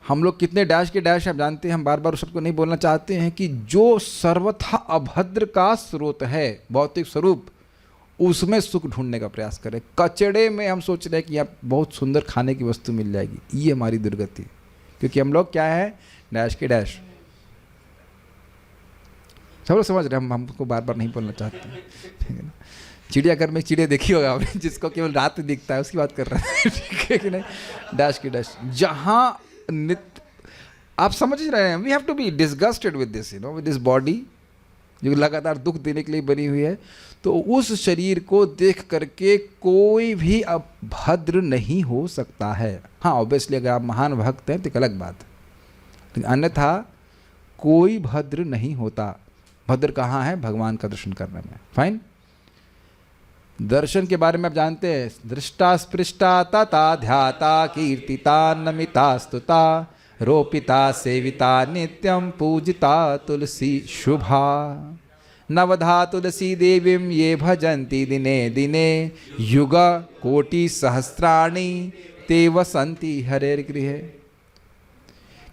हम लोग कितने डैश के डैश आप जानते हैं। हम बार बार उस शब्द को नहीं बोलना चाहते हैं कि जो सर्वथा अभद्र का स्रोत है, भौतिक स्वरूप, उसमें सुख ढूंढने का प्रयास करें। कचड़े में हम सोच रहे हैं कि यहाँ बहुत सुंदर खाने की वस्तु मिल जाएगी, ये हमारी दुर्गति, क्योंकि हम लोग क्या है, डैश के डैश। सब लोग समझ रहे हैं, हम हमको बार बार नहीं बोलना चाहते हैं, ठीक है ना। चिड़ियाघर में चिड़िया देखी होगा आपने, जिसको केवल रात में दिखता है, उसकी बात कर रहे हैं, ठीक है कि नहीं? डैश की डैश, जहाँ आप समझ रहे हैं। We have to be disgusted with this, you know, with this body जो लगातार दुख देने के लिए बनी हुई है। तो उस शरीर को देख करके कोई भी अब भद्र नहीं हो सकता है। हाँ, ऑब्वियसली अगर आप महान भक्त हैं तो एक अलग बात है, लेकिन अन्यथा कोई भद्र नहीं होता। भद्र कहाँ है? भगवान का दर्शन करने में। फाइन। दर्शन के बारे में आप जानते हैं, दृष्टा स्पृष्टा तथा ध्याता कीर्तिता नमिता स्तुता रोपिता सेविता नित्यं पूजिता तुलसी शुभा नवधा तुलसी देवीं ये भजन्ति दिने दिने युग कोटि सहस्राणि ते वसंती हरेर गृहे।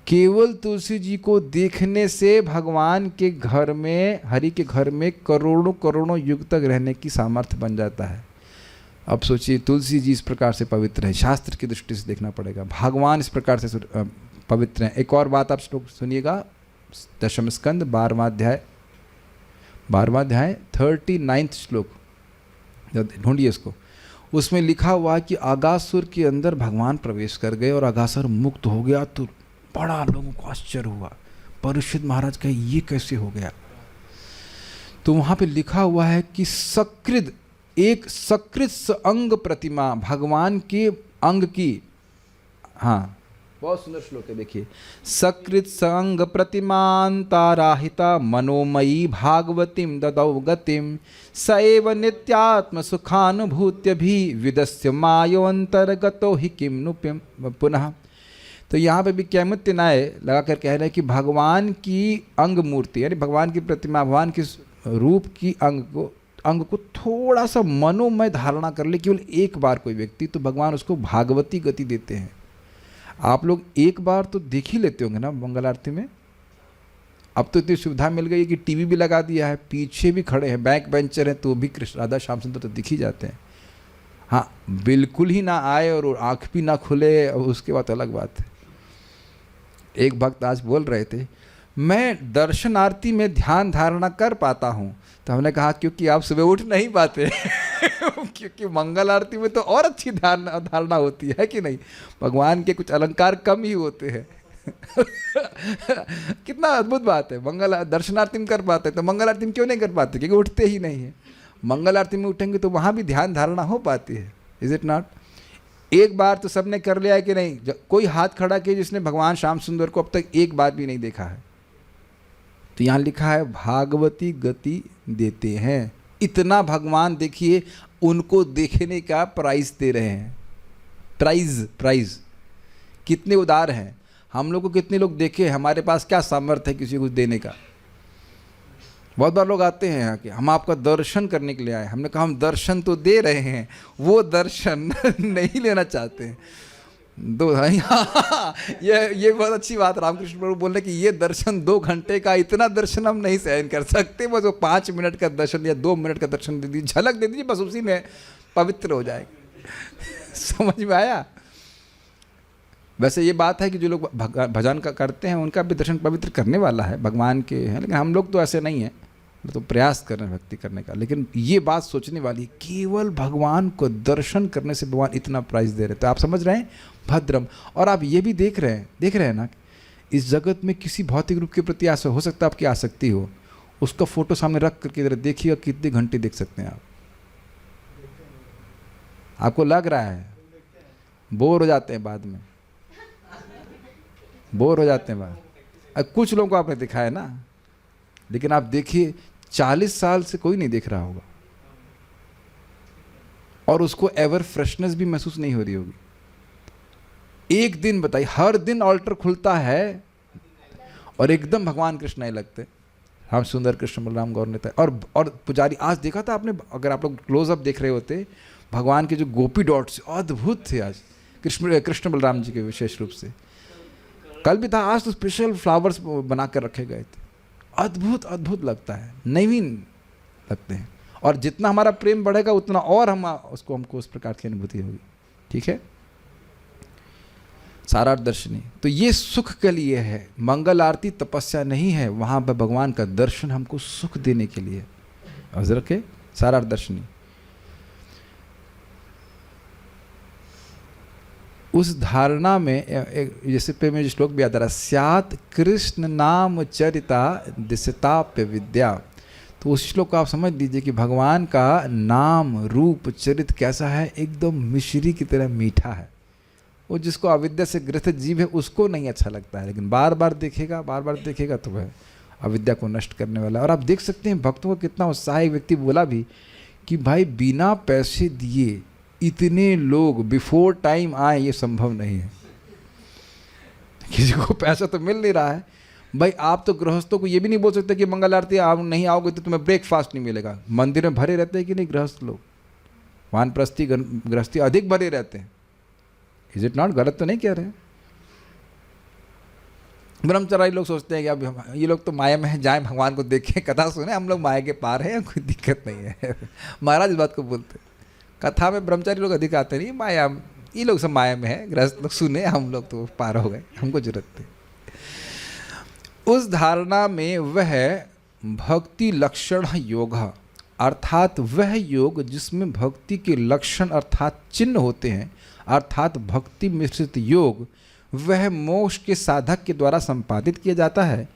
केवल तुलसी जी को देखने से भगवान के घर में, हरि के घर में करोड़ों करोड़ों युग तक रहने की सामर्थ्य बन जाता है। अब सोचिए, तुलसी जी इस प्रकार से पवित्र है, शास्त्र की दृष्टि से देखना पड़ेगा, भगवान इस प्रकार से पवित्र हैं। एक और बात आप सुनिएगा, 10वें स्कंद 12वां अध्याय 39 श्लोक, ढूंढिए इसको। उसमें लिखा हुआ कि आगासुर के अंदर भगवान प्रवेश कर गए और आगासुर मुक्त हो गया। तो बड़ा लोगों को आश्चर्य हुआ। परीक्षित महाराज कहे ये कैसे हो गया? तो वहाँ पे लिखा हुआ है कि सकृद, एक सकृत अंग प्रतिमा, भगवान के अंग की, हाँ बहुत सुंदर श्लोक है, देखिए। सकृत संग प्रतिमांताराहिता मनोमयी भागवतीम ददौ गतिम सएव नित्यात्म सुखानुभूत्य भी विदस्य मायोंतर्गतो ही किम नुपिम पुनः। तो यहाँ पे भी कैमुत्य नाय लगा कर कह रहे हैं कि भगवान की अंग मूर्ति यानी भगवान की प्रतिमा, भगवान की रूप की अंग को थोड़ा सा मनोमय धारणा कर ले केवल एक बार कोई व्यक्ति, तो भगवान उसको भागवती गति देते हैं। आप लोग एक बार तो देख ही लेते होंगे ना मंगल आरती में। अब तो इतनी सुविधा मिल गई है कि टीवी भी लगा दिया है, पीछे भी खड़े हैं, बैक बेंचर हैं, तो भी कृष्ण राधा श्याम सुंदर तो दिख ही जाते हैं। हाँ, बिल्कुल ही ना आए और आँख भी ना खुले, उसके बाद अलग बात है। एक भक्त आज बोल रहे थे, मैं दर्शन आरती में ध्यान धारणा कर पाता हूँ। तो हमने कहा क्योंकि आप सुबह उठ नहीं पाते क्योंकि मंगल आरती में तो और अच्छी धारणा होती है कि नहीं, भगवान के कुछ अलंकार कम ही होते हैं कितना अद्भुत बात है। मंगल दर्शन आरती में कर पाते, तो मंगल आरती में क्यों नहीं कर पाते? क्योंकि उठते ही नहीं है। मंगल आरती में उठेंगे तो वहाँ भी ध्यान धारणा हो पाती है। Is it not? एक बार तो सबने कर लिया है कि नहीं? कोई हाथ खड़ा किया जिसने भगवान श्याम सुंदर को अब तक एक बार भी नहीं देखा है? तो यहाँ लिखा है भागवती गति देते हैं। इतना भगवान देखिए उनको देखने का प्राइज दे रहे हैं। प्राइज कितने उदार हैं। हम लोग को कितने लोग देखे, हमारे पास क्या सामर्थ्य है किसी को देने का। बहुत बार लोग आते हैं यहाँ के, हम आपका दर्शन करने के लिए आए। हमने कहा हम दर्शन तो दे रहे हैं, वो दर्शन नहीं लेना चाहते हैं। ये बहुत अच्छी बात रामकृष्ण प्रभु बोल रहे कि ये दर्शन 2 घंटे का, इतना दर्शन हम नहीं सहन कर सकते। बस वो 5 मिनट का दर्शन या 2 मिनट का दर्शन दे दीजिए, झलक दे दीजिए, बस उसी में पवित्र हो जाएगा। समझ में आया? वैसे ये बात है कि जो लोग भजन का करते हैं उनका भी दर्शन पवित्र करने वाला है, भगवान के हैं, लेकिन हम लोग तो ऐसे नहीं हैं, तो प्रयास कर रहे हैं भक्ति करने का। लेकिन ये बात सोचने वाली, केवल भगवान को दर्शन करने से भगवान इतना प्राइज दे रहे। तो आप समझ रहे हैं भद्रम। और आप ये भी देख रहे हैं ना, इस जगत में किसी भौतिक रूप के प्रति आशा हो सकता है, आपकी आसक्ति हो, उसका फोटो सामने रख करके इधर देखिएगा, कितने घंटे देख सकते हैं आप। आपको लग रहा है बोर हो जाते हैं, बाद में बोर हो जाते हैं बाद। कुछ लोगों को आपने दिखाया ना, लेकिन आप देखिए 40 साल से कोई नहीं देख रहा होगा और उसको एवर फ्रेशनेस भी महसूस नहीं हो रही होगी। एक दिन बताइए, हर दिन ऑल्टर खुलता है और एकदम भगवान कृष्ण नहीं लगते। हम सुंदर कृष्ण बलराम गौर नेता और पुजारी। आज देखा था आपने, अगर आप लोग क्लोजअप देख रहे होते, भगवान के जो गोपी डॉट्स अद्भुत थे आज कृष्ण बलराम जी के विशेष रूप से। कल भी था, आज तो स्पेशल फ्लावर्स बना कर रखे गए थे। अद्भुत अद्भुत लगता है, नवीन लगते हैं। और जितना हमारा प्रेम बढ़ेगा उतना और हमको उस प्रकार की अनुभूति होगी। ठीक है, सारार्थ दर्शनी। तो ये सुख के लिए है, मंगल आरती तपस्या नहीं है, वहाँ पर भगवान का दर्शन हमको सुख देने के लिए। अजर के सारार्थ दर्शनी। उस धारणा में जैसे पे में श्लोक भी याद आ रहा, स्यात् कृष्ण नाम चरिता दिशताप्य विद्या। तो उस श्लोक को आप समझ लीजिए कि भगवान का नाम रूप चरित्र कैसा है, एकदम मिश्री की तरह मीठा है। वो जिसको अविद्या से ग्रसित जीव है उसको नहीं अच्छा लगता है, लेकिन बार बार देखेगा तो वह अविद्या को नष्ट करने वाला है। और आप देख सकते हैं भक्तों का कितना उत्साह। एक व्यक्ति बोला भी कि भाई बिना पैसे दिए इतने लोग बिफोर टाइम आए, ये संभव नहीं है। किसी को पैसा तो मिल नहीं रहा है। भाई आप तो गृहस्थों को ये भी नहीं बोल सकते कि मंगल आरती आप नहीं आओगे तो तुम्हें ब्रेकफास्ट नहीं मिलेगा। मंदिर में भरे रहते हैं कि नहीं गृहस्थ लोग, वानप्रस्थी गृहस्थी अधिक भरे रहते हैं। Is it not? गलत तो नहीं कह रहे हैं। ब्रह्मचारी लोग सोचते हैं कि अब ये लोग तो माया में है, जाएं भगवान को देखें, कथा सुने, हम लोग माया के पार हैं, कोई दिक्कत नहीं है। महाराज इस बात को बोलते, कथा में ब्रह्मचारी लोग अधिक आते नहीं, माया, ये लोग सब माया में है, गृहस्थ लोग सुने, हम लोग तो पार हो गए, हमको जरूरत थी। उस धारणा में वह भक्ति लक्षण योग, अर्थात वह योग जिसमें भक्ति के लक्षण अर्थात चिन्ह होते हैं, अर्थात भक्ति मिश्रित योग, वह मोक्ष के साधक के द्वारा संपादित किया जाता है,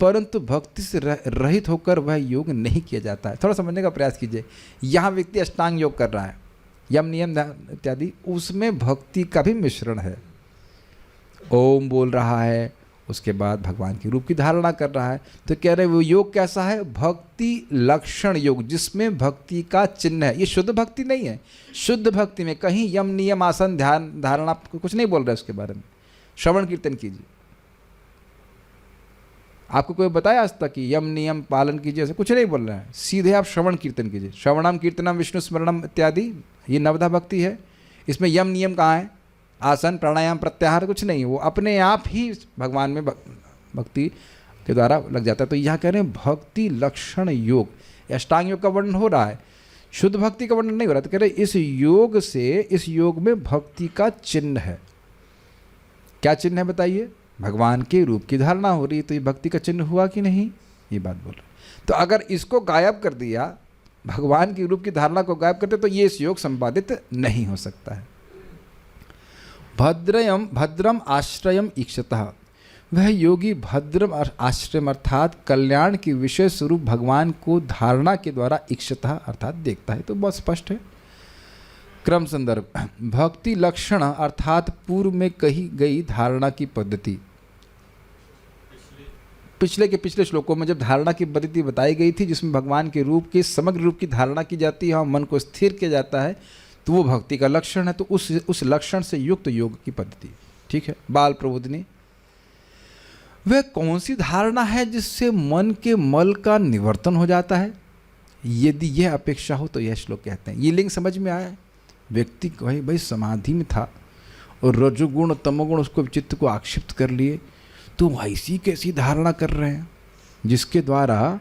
परंतु भक्ति से रहित होकर वह योग नहीं किया जाता है। थोड़ा समझने का प्रयास कीजिए। यहाँ व्यक्ति अष्टांग योग कर रहा है, यम नियम इत्यादि, उसमें भक्ति का भी मिश्रण है। ओम बोल रहा है, उसके बाद भगवान के रूप की धारणा कर रहा है। तो कह रहे वो योग कैसा है? भक्ति लक्षण योग, जिसमें भक्ति का चिन्ह है। ये शुद्ध भक्ति नहीं है। शुद्ध भक्ति में कहीं यम नियम आसन ध्यान धारणा कुछ नहीं बोल रहा है उसके बारे में। श्रवण कीर्तन कीजिए। आपको कोई बताया आज तक कि यम नियम पालन कीजिए? ऐसे कुछ नहीं बोल रहा है। सीधे आप श्रवण कीर्तन कीजिए। श्रवणम कीर्तनम विष्णु स्मरणम इत्यादि, ये नवधा भक्ति है। इसमें यम नियम कहाँ है? आसन प्राणायाम प्रत्याहार कुछ नहीं। वो अपने आप ही भगवान में भक्ति के द्वारा लग जाता है। तो यहाँ कह रहे हैं भक्ति लक्षण योग, अष्टांग योग का वर्णन हो रहा है, शुद्ध भक्ति का वर्णन नहीं हो रहा। तो कह रहे इस योग से, इस योग में भक्ति का चिन्ह है। क्या चिन्ह है बताइए? भगवान के रूप की धारणा हो रही है, तो ये भक्ति का चिन्ह हुआ कि नहीं? ये बात बोल रहे। तो अगर इसको गायब कर दिया, भगवान के रूप की धारणा को गायब करते, तो ये इस योग संपादित नहीं हो सकता है। भद्रम आश्रयम ईक्षतः, वह योगी भद्रम आश्रय अर्थात कल्याण के विषय स्वरूप भगवान को धारणा के द्वारा ईक्षतः अर्थात देखता है। तो बहुत स्पष्ट है। क्रम संदर्भ, भक्ति लक्षण अर्थात पूर्व में कही गई धारणा की पद्धति। पिछले के पिछले श्लोकों में जब धारणा की पद्धति बताई गई थी, जिसमें भगवान के रूप के समग्र रूप की धारणा की जाती है और मन को स्थिर किया जाता है, तो वो भक्ति का लक्षण है। तो उस लक्षण से युक्त योग की पद्धति, ठीक है। बाल प्रबोधिनी, वह कौन सी धारणा है जिससे मन के मल का निवर्तन हो जाता है? यदि यह अपेक्षा हो तो यह श्लोक कहते हैं। ये लिंग समझ में आया? व्यक्ति भाई समाधि में था और रजोगुण तमोगुण उसको चित्त को आक्षिप्त कर लिए, तो ऐसी कैसी धारणा कर रहे हैं जिसके द्वारा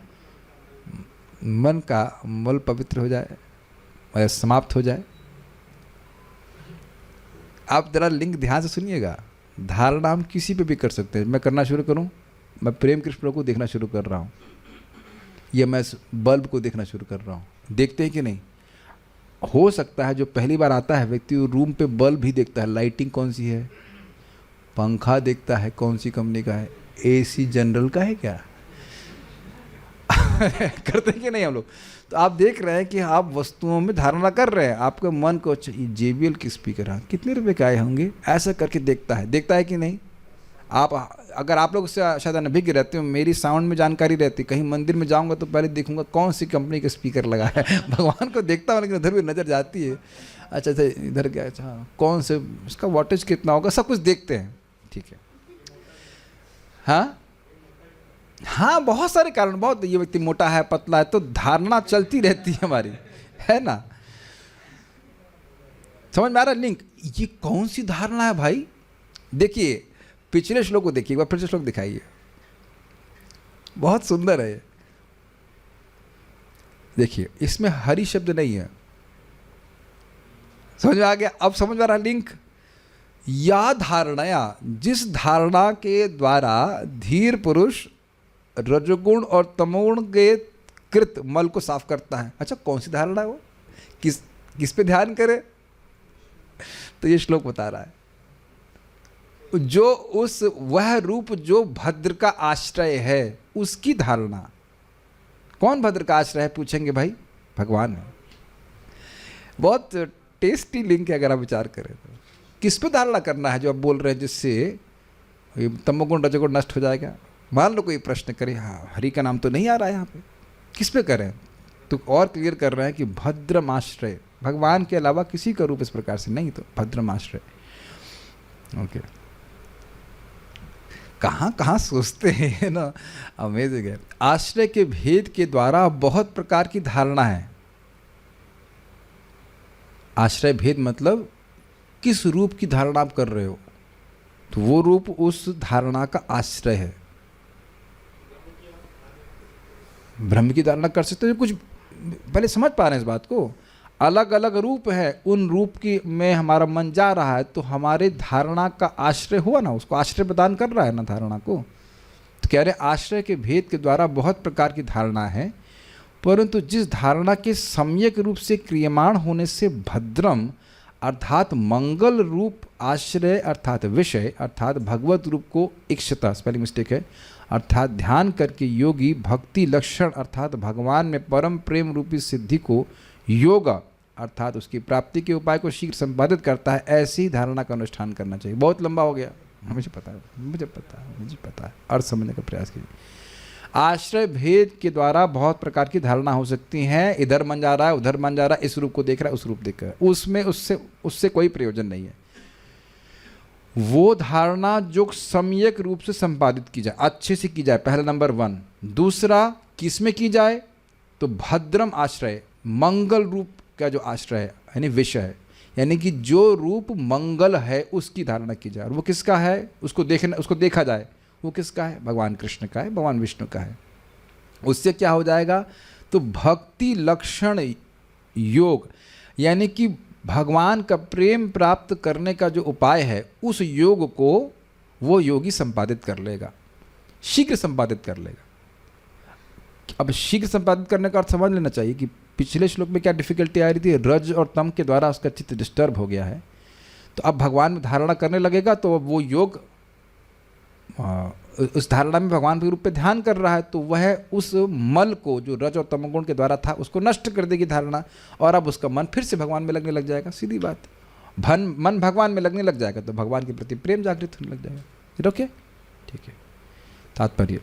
मन का मल पवित्र हो जाए, समाप्त हो जाए। आप जरा लिंग ध्यान से सुनिएगा। धारणा हम किसी पे भी कर सकते हैं। मैं करना शुरू करूं, मैं प्रेम कृष्ण को देखना शुरू कर रहा हूं, या मैं बल्ब को देखना शुरू कर रहा हूं। देखते हैं कि नहीं? हो सकता है जो पहली बार आता है व्यक्ति रूम पे बल्ब भी देखता है, लाइटिंग कौन सी है, पंखा देखता है कौन सी कंपनी का है, एसी जनरल का है क्या करते हैं कि नहीं हम लोग? तो आप देख रहे हैं कि आप वस्तुओं में धारणा कर रहे हैं। आपके मन को JBL की स्पीकर है, कितने रुपए के आए होंगे, ऐसा करके देखता है कि नहीं? आप अगर आप लोग उससे शायद अनभिज्ञ रहते हो, मेरी साउंड में जानकारी रहती। कहीं मंदिर में जाऊंगा तो पहले देखूंगा कौन सी कंपनी का स्पीकर लगा है। भगवान को देखता हूँ लेकिन उधर भी नज़र जाती है। अच्छा इधर क्या, अच्छा कौन से, उसका वोल्टेज कितना होगा, सब कुछ देखते हैं, ठीक है। हाँ, बहुत सारे कारण, बहुत, ये व्यक्ति मोटा है पतला है, तो धारणा चलती रहती है हमारी, है ना? समझ में आ रहा है लिंक? ये कौन सी धारणा है भाई? देखिए पिछले श्लोक को देखिए, एक बार फिर से श्लोक दिखाइए, बहुत सुंदर है। देखिए इसमें हरि शब्द नहीं है। समझ में आ गया? अब समझ में आ रहा लिंक? या धारणया, जिस धारणा के द्वारा धीर पुरुष रजोगुण और तमोगुण के कृत मल को साफ करता है। अच्छा कौन सी धारणा है वो? किस पे ध्यान करे? तो ये श्लोक बता रहा है जो वह रूप जो भद्र का आश्रय है, उसकी धारणा। कौन भद्र का आश्रय है पूछेंगे भाई? भगवान है। बहुत टेस्टी लिंक है अगर आप विचार करें तो। किस पे धारणा करना है जो आप बोल रहे हैं जिससे तमोगुण रजोगुण नष्ट हो जाएगा? मान लो कोई प्रश्न करे, हाँ हरि का नाम तो नहीं आ रहा है यहाँ पे, किस पे करें? तो और क्लियर कर रहे हैं कि भद्रम आश्रय, भगवान के अलावा किसी का रूप इस प्रकार से नहीं, तो भद्रम आश्रय। ओके, कहाँ सोचते हैं ना, अमेजिंग है। आश्रय के भेद के द्वारा बहुत प्रकार की धारणा है। आश्रय भेद मतलब किस रूप की धारणा आप कर रहे हो, तो वो रूप उस धारणा का आश्रय है। ब्रह्म की धारणा कर सकते हो, कुछ पहले समझ पा रहे हैं इस बात को। अलग अलग रूप है, उन रूप की में हमारा मन जा रहा है, तो हमारे धारणा का आश्रय हुआ ना, उसको आश्रय प्रदान कर रहा है ना धारणा को। तो कह रहे आश्रय के भेद के द्वारा बहुत प्रकार की धारणा है, परंतु जिस धारणा के सम्यक रूप से क्रियमाण होने से भद्रम अर्थात मंगल रूप आश्रय अर्थात विषय अर्थात भगवत रूप को इक्षता, स्पेलिंग मिस्टेक है, अर्थात ध्यान करके योगी भक्ति लक्षण अर्थात भगवान में परम प्रेम रूपी सिद्धि को योग अर्थात उसकी प्राप्ति के उपाय को शीघ्र संपादित करता है। ऐसी धारणा का अनुष्ठान करना चाहिए। बहुत लंबा हो गया, मुझे पता है। अर्थ समझने का प्रयास कीजिए। आश्रय भेद के द्वारा बहुत प्रकार की धारणा हो सकती हैं। इधर मन जा रहा है, उधर मन जा रहा है, इस रूप को देख रहा है, उस रूप देख रहा है, उसमें उससे कोई प्रयोजन नहीं है। वो धारणा जो सम्यक रूप से संपादित की जाए, अच्छे से की जाए, पहला नंबर 1। दूसरा, किसमें की जाए? तो भद्रम आश्रय, मंगल रूप का जो आश्रय है, यानी विषय है, यानी कि जो रूप मंगल है उसकी धारणा की जाए। और वो किसका है? उसको देखा जाए। वो किसका है? भगवान कृष्ण का है, भगवान विष्णु का है। उससे क्या हो जाएगा? तो भक्ति लक्षण योग, यानी कि भगवान का प्रेम प्राप्त करने का जो उपाय है, उस योग को वो योगी संपादित कर लेगा, शीघ्र संपादित कर लेगा। अब शीघ्र संपादित करने का अर्थ समझ लेना चाहिए कि पिछले श्लोक में क्या डिफिकल्टी आ रही थी? रज और तम के द्वारा उसका चित्त डिस्टर्ब हो गया है। तो अब भगवान में धारणा करने लगेगा तो वो योग उस धारणा में भगवान के रूप पे ध्यान कर रहा है, तो वह उस मल को जो रज और तमोगुण के द्वारा था उसको नष्ट कर देगी धारणा, और अब उसका मन फिर से भगवान में लगने लग जाएगा। सीधी बात, मन भगवान में लगने लग जाएगा तो भगवान के प्रति प्रेम जागृत होने लग जाएगा। ओके, ठीक है। तात्पर्य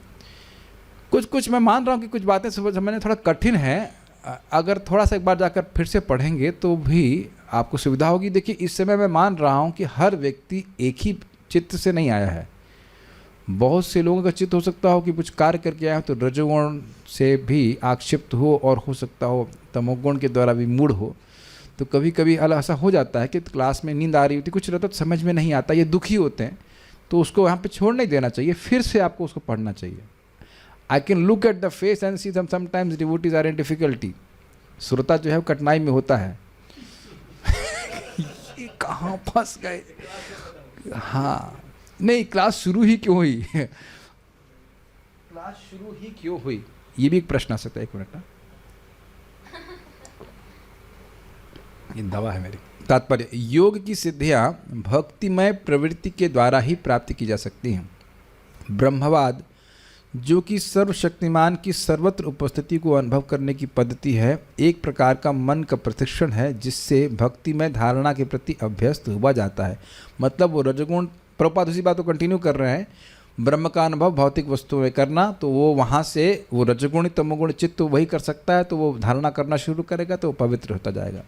कुछ मैं मान रहा हूँ कि कुछ बातें समझने थोड़ा कठिन है। अगर थोड़ा सा एक बार जाकर फिर से पढ़ेंगे तो भी आपको सुविधा होगी। देखिए, इस समय मैं मान रहा हूँ कि हर व्यक्ति एक ही चित्त से नहीं आया है। बहुत से लोगों का चित्त हो सकता हो कि कुछ कार्य करके आए हो तो रजोगुण से भी आक्षिप्त हो, और हो सकता हो तमोगुण के द्वारा भी मूढ़ हो। तो कभी कभी ऐसा हो जाता है कि क्लास में नींद आ रही होती, कुछ रहता तो समझ में नहीं आता, ये दुखी होते हैं, तो उसको वहाँ पे छोड़ नहीं देना चाहिए, फिर से आपको उसको पढ़ना चाहिए। I can look at the face and see sometimes devotees are in difficulty. श्रोता जो है वो कठिनाई में होता है। ये कहाँ फंस गए? हाँ, नहीं, क्लास शुरू ही क्यों हुई? क्लास शुरू ही क्यों हुई, ये भी एक प्रश्न आ सकता है। एक मिनट ना, ये दवा है मेरी। तात्पर्य, योग की सिद्धियां भक्तिमय प्रवृत्ति के द्वारा ही प्राप्त की जा सकती हैं। ब्रह्मवाद, जो कि सर्वशक्तिमान की सर्वत्र उपस्थिति को अनुभव करने की पद्धति है, एक प्रकार का मन का प्रशिक्षण है जिससे भक्तिमय धारणा के प्रति अभ्यस्त हुआ जाता है। मतलब वो रजगुण, प्रभुपाद उसी बात को कंटिन्यू कर रहे हैं, ब्रह्म का अनुभव भौतिक वस्तुओं में करना, तो वो वहाँ से वो रजगुण तमोगुण चित्त वही कर सकता है, तो वो धारणा करना शुरू करेगा तो वो पवित्र होता जाएगा।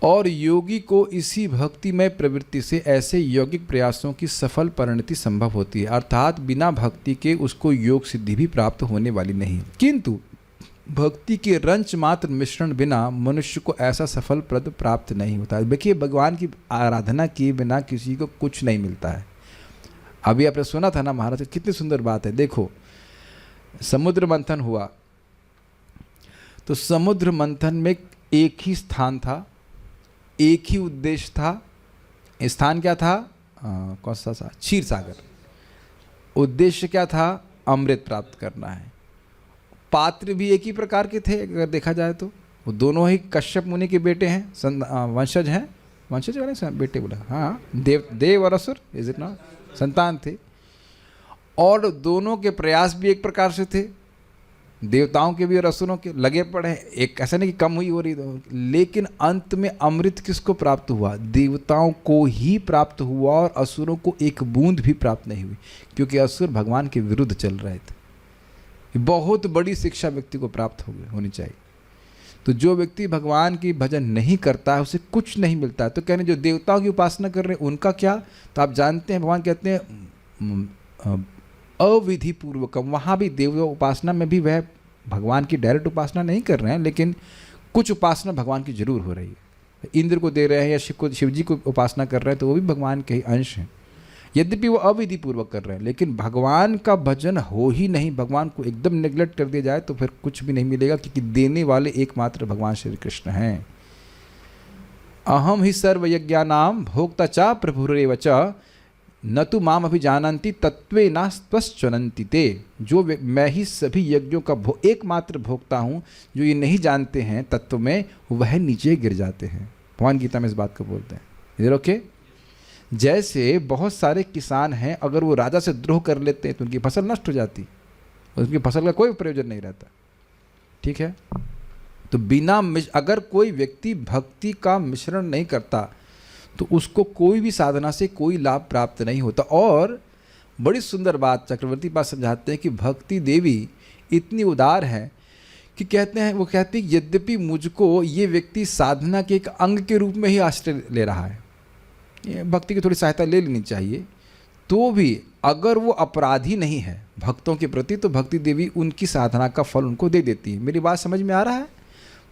और योगी को इसी भक्तिमय प्रवृत्ति से ऐसे यौगिक प्रयासों की सफल परिणति संभव होती है, अर्थात बिना भक्ति के उसको योग सिद्धि भी प्राप्त होने वाली नहीं। किंतु भक्ति के रंच मात्र मिश्रण बिना मनुष्य को ऐसा सफल पद प्राप्त नहीं होता है। देखिए, भगवान की आराधना किए बिना किसी को कुछ नहीं मिलता है। अभी आपने सुना था ना महाराज, कितनी सुंदर बात है। देखो, समुद्र मंथन हुआ तो समुद्र मंथन में एक ही स्थान था, एक ही उद्देश्य था। स्थान क्या था? कौन सा? क्षीर सागर। उद्देश्य क्या था? अमृत प्राप्त करना है। पात्र भी एक ही प्रकार के थे अगर देखा जाए तो। वो दोनों ही कश्यप मुनि के बेटे हैं, वंशज हैं। वंशज वाले बेटे बोला, हाँ, देव और असुर, इज इट नॉट, संतान थे। और दोनों के प्रयास भी एक प्रकार से थे, देवताओं के भी और असुरों के लगे पड़े। एक ऐसा नहीं कि कम हुई हो रही, लेकिन अंत में अमृत किसको प्राप्त हुआ? देवताओं को ही प्राप्त हुआ, और असुरों को एक बूंद भी प्राप्त नहीं हुई, क्योंकि असुर भगवान के विरुद्ध चल रहे थे। बहुत बड़ी शिक्षा व्यक्ति को प्राप्त होनी चाहिए। तो जो व्यक्ति भगवान की भजन नहीं करता है उसे कुछ नहीं मिलता है। तो कहने जो देवताओं की उपासना कर रहे हैं उनका क्या? तो आप जानते हैं भगवान कहते हैं अविधि पूर्वकम। वहाँ भी देव उपासना में भी वह भगवान की डायरेक्ट उपासना नहीं कर रहे हैं, लेकिन कुछ उपासना भगवान की जरूर हो रही है। इंद्र को दे रहे हैं या शिव जी को उपासना कर रहे हैं तो वो भी भगवान के ही अंश हैं, यद्यपि वो अविधि पूर्वक कर रहे हैं। लेकिन भगवान का भजन हो ही नहीं, भगवान को एकदम नेग्लेक्ट कर दिया जाए तो फिर कुछ भी नहीं मिलेगा, क्योंकि देने वाले एकमात्र भगवान श्री कृष्ण हैं। अहम ही सर्वयज्ञानाम भोक्ता चा प्रभुरेव च न तो माम अभिजानन्ति तत्वे ना स्वश्चनन्ति ते। जो मैं ही सभी यज्ञों का एकमात्र भोक्ता हूँ, जो ये नहीं जानते हैं तत्व में, वह नीचे गिर जाते हैं। भगवान गीता में इस बात को बोलते हैं। इधर ओके, जैसे बहुत सारे किसान हैं, अगर वो राजा से द्रोह कर लेते हैं तो उनकी फसल नष्ट हो जाती, उनकी फसल का कोई प्रयोजन नहीं रहता। ठीक है, तो बिना अगर कोई व्यक्ति भक्ति का मिश्रण नहीं करता तो उसको कोई भी साधना से कोई लाभ प्राप्त नहीं होता। और बड़ी सुंदर बात चक्रवर्ती पास समझाते हैं कि भक्ति देवी इतनी उदार है कि कहते हैं, वो कहती है यद्यपि मुझको ये व्यक्ति साधना के एक अंग के रूप में ही आश्रय ले रहा है, ये भक्ति की थोड़ी सहायता ले लेनी चाहिए, तो भी अगर वो अपराधी नहीं है भक्तों के प्रति तो भक्ति देवी उनकी साधना का फल उनको दे देती है। मेरी बात समझ में आ रहा है?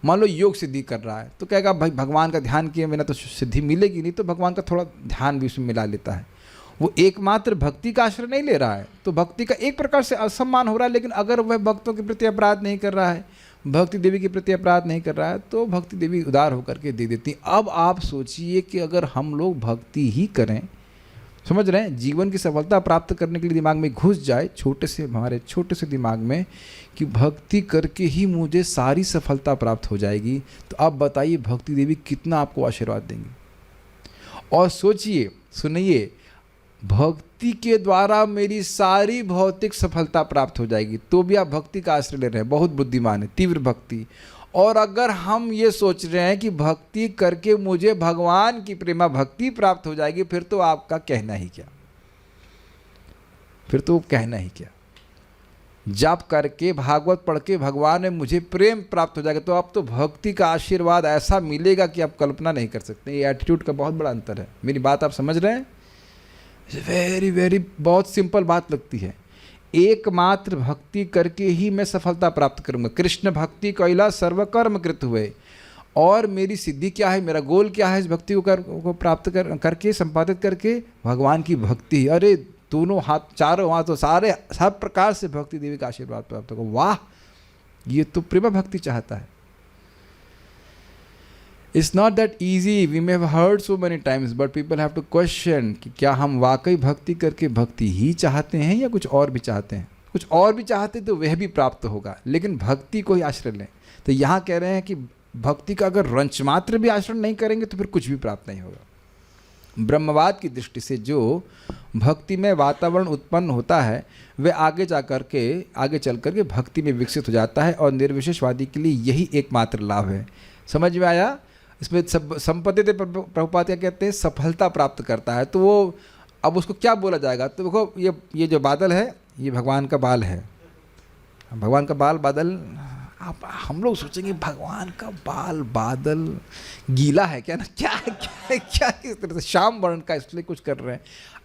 मान लो योग सिद्धि कर रहा है तो कहेगा भाई भगवान का ध्यान किए बिना तो सिद्धि मिलेगी नहीं, तो भगवान का थोड़ा ध्यान भी उसमें मिला लेता है। वो एकमात्र भक्ति का आश्रय नहीं ले रहा है तो भक्ति का एक प्रकार से असम्मान हो रहा है, लेकिन अगर वह भक्तों के प्रति अपराध नहीं कर रहा है, भक्ति देवी के प्रति अपराध नहीं कर रहा है, तो भक्ति देवी उदार होकर के दे देती। अब आप सोचिए कि अगर हम लोग भक्ति ही करें, समझ रहे हैं, जीवन की सफलता प्राप्त करने के लिए दिमाग में घुस जाए हमारे छोटे से दिमाग में कि भक्ति करके ही मुझे सारी सफलता प्राप्त हो जाएगी, तो आप बताइए भक्ति देवी कितना आपको आशीर्वाद देंगी। और सोचिए, सुनिए, भक्ति के द्वारा मेरी सारी भौतिक सफलता प्राप्त हो जाएगी तो भी आप भक्ति का आश्रय ले रहे हैं, बहुत बुद्धिमान है, तीव्र भक्ति। और अगर हम ये सोच रहे हैं कि भक्ति करके मुझे भगवान की प्रेमा भक्ति प्राप्त हो जाएगी, फिर तो आपका कहना ही क्या, फिर तो कहना ही क्या। जाप करके भागवत पढ़ के भगवान में मुझे प्रेम प्राप्त हो जाएगा, तो अब तो भक्ति का आशीर्वाद ऐसा मिलेगा कि आप कल्पना नहीं कर सकते। ये एटीट्यूड का बहुत बड़ा अंतर है। मेरी बात आप समझ रहे हैं? वेरी वेरी बहुत सिंपल बात लगती है। एकमात्र भक्ति करके ही मैं सफलता प्राप्त करूंगा। कृष्ण भक्ति कैला सर्वकर्म कृत हुए। और मेरी सिद्धि क्या है, मेरा गोल क्या है इस भक्ति को प्राप्त करके संपादित करके? भगवान की भक्ति। अरे दोनों हाथ, चारों हाथों, सारे सब प्रकार से भक्ति देवी का आशीर्वाद प्राप्त होगा। वाह, ये तो प्रेम भक्ति चाहता है। It's not that easy. We may have heard so many times, but people have to question कि क्या हम वाकई भक्ति करके भक्ति ही चाहते हैं या कुछ और भी चाहते हैं? कुछ और भी चाहते तो वह भी प्राप्त होगा, लेकिन भक्ति को ही आश्रय लें। तो यहाँ कह रहे हैं कि भक्ति का अगर रंच मात्र भी आश्रय नहीं करेंगे तो फिर कुछ भी प्राप्त नहीं होगा। ब्रह्मवाद की दृष्टि से जो भक्ति में वातावरण उत्पन्न होता है वह आगे चल करके भक्ति में विकसित हो जाता है, और निर्विशेषवादी के लिए यही एकमात्र लाभ है। समझ में आया? इसमें संपत्ति प्रभुपाद क्या कहते हैं, सफलता प्राप्त करता है। तो वो अब उसको क्या बोला जाएगा? तो देखो, ये जो बादल है ये भगवान का बाल है। भगवान का बादल, आप हम लोग सोचेंगे भगवान का बादल गीला है क्या ना, क्या किस तरह से श्याम वर्ण का इसलिए कुछ कर रहे हैं।